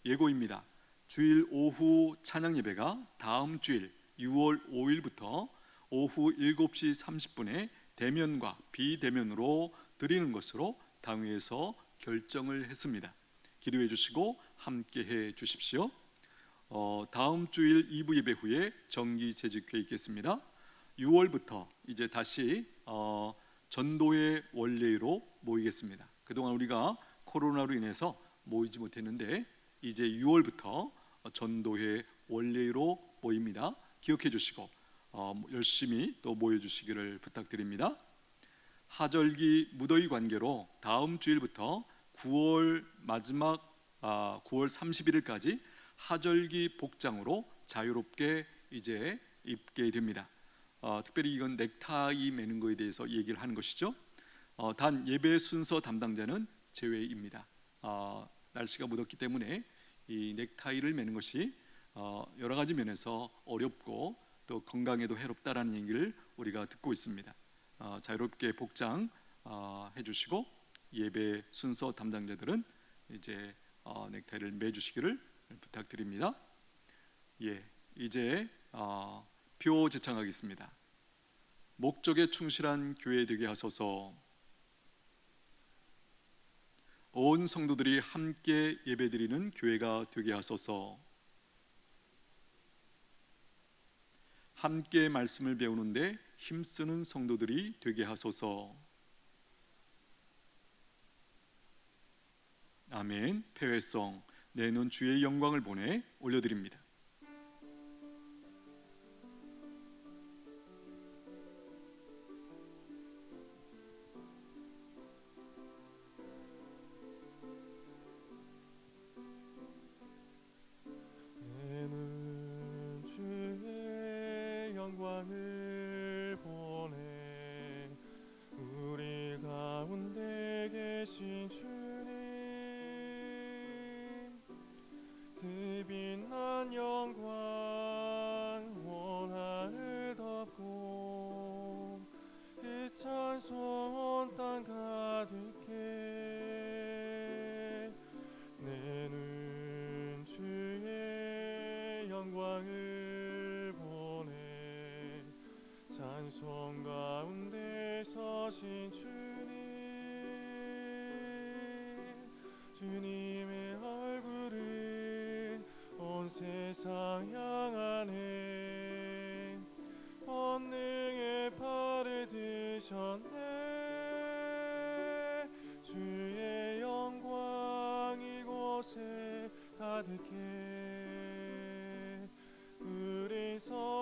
예고입니다. 주일 오후 찬양 예배가 다음 주일 6월 5일부터 오후 7시 30분에 대면과 비대면으로 드리는 것으로 당회에서 결정을 했습니다. 기도해 주시고 함께 해 주십시오. 다음 주일 2부 예배 후에 정기 재직회 있겠습니다. 6월부터 이제 다시 전도의 원례로 모이겠습니다. 그동안 우리가 코로나로 인해서 모이지 못했는데 이제 6월부터 전도회 원례로 모입니다. 기억해 주시고 열심히 또 모여 주시기를 부탁드립니다. 하절기 무더위 관계로 다음 주일부터 9월 마지막 9월 31일까지 하절기 복장으로 자유롭게 이제 입게 됩니다. 특별히 이건 넥타이 매는 거에 대해서 얘기를 하는 것이죠. 단 예배 순서 담당자는 제외입니다. 날씨가 무덥기 때문에 이 넥타이를 매는 것이 여러 가지 면에서 어렵고 또 건강에도 해롭다라는 얘기를 우리가 듣고 있습니다. 자유롭게 복장 해주시고 예배 순서 담당자들은 이제 넥타이를 매주시기를 부탁드립니다. 예, 이제 표 제청하겠습니다. 목적에 충실한 교회 되게 하소서. 온 성도들이 함께 예배드리는 교회가 되게 하소서. 함께 말씀을 배우는데 힘쓰는 성도들이 되게 하소서. 아멘. 폐회성 내는 주의 영광을 보내 올려드립니다. 내는 주의 영광을 보내 우리 가운데 계신 주님 그 빛난 영광 원하를 덮고 그 찬송 땅 가득해 내는 주의 영광을 보내 찬송 가운데 서신 주님의 얼굴은 온 세상 향하네 권능의 팔을 드셨네 주의 영광 이곳에 가득해 우리 서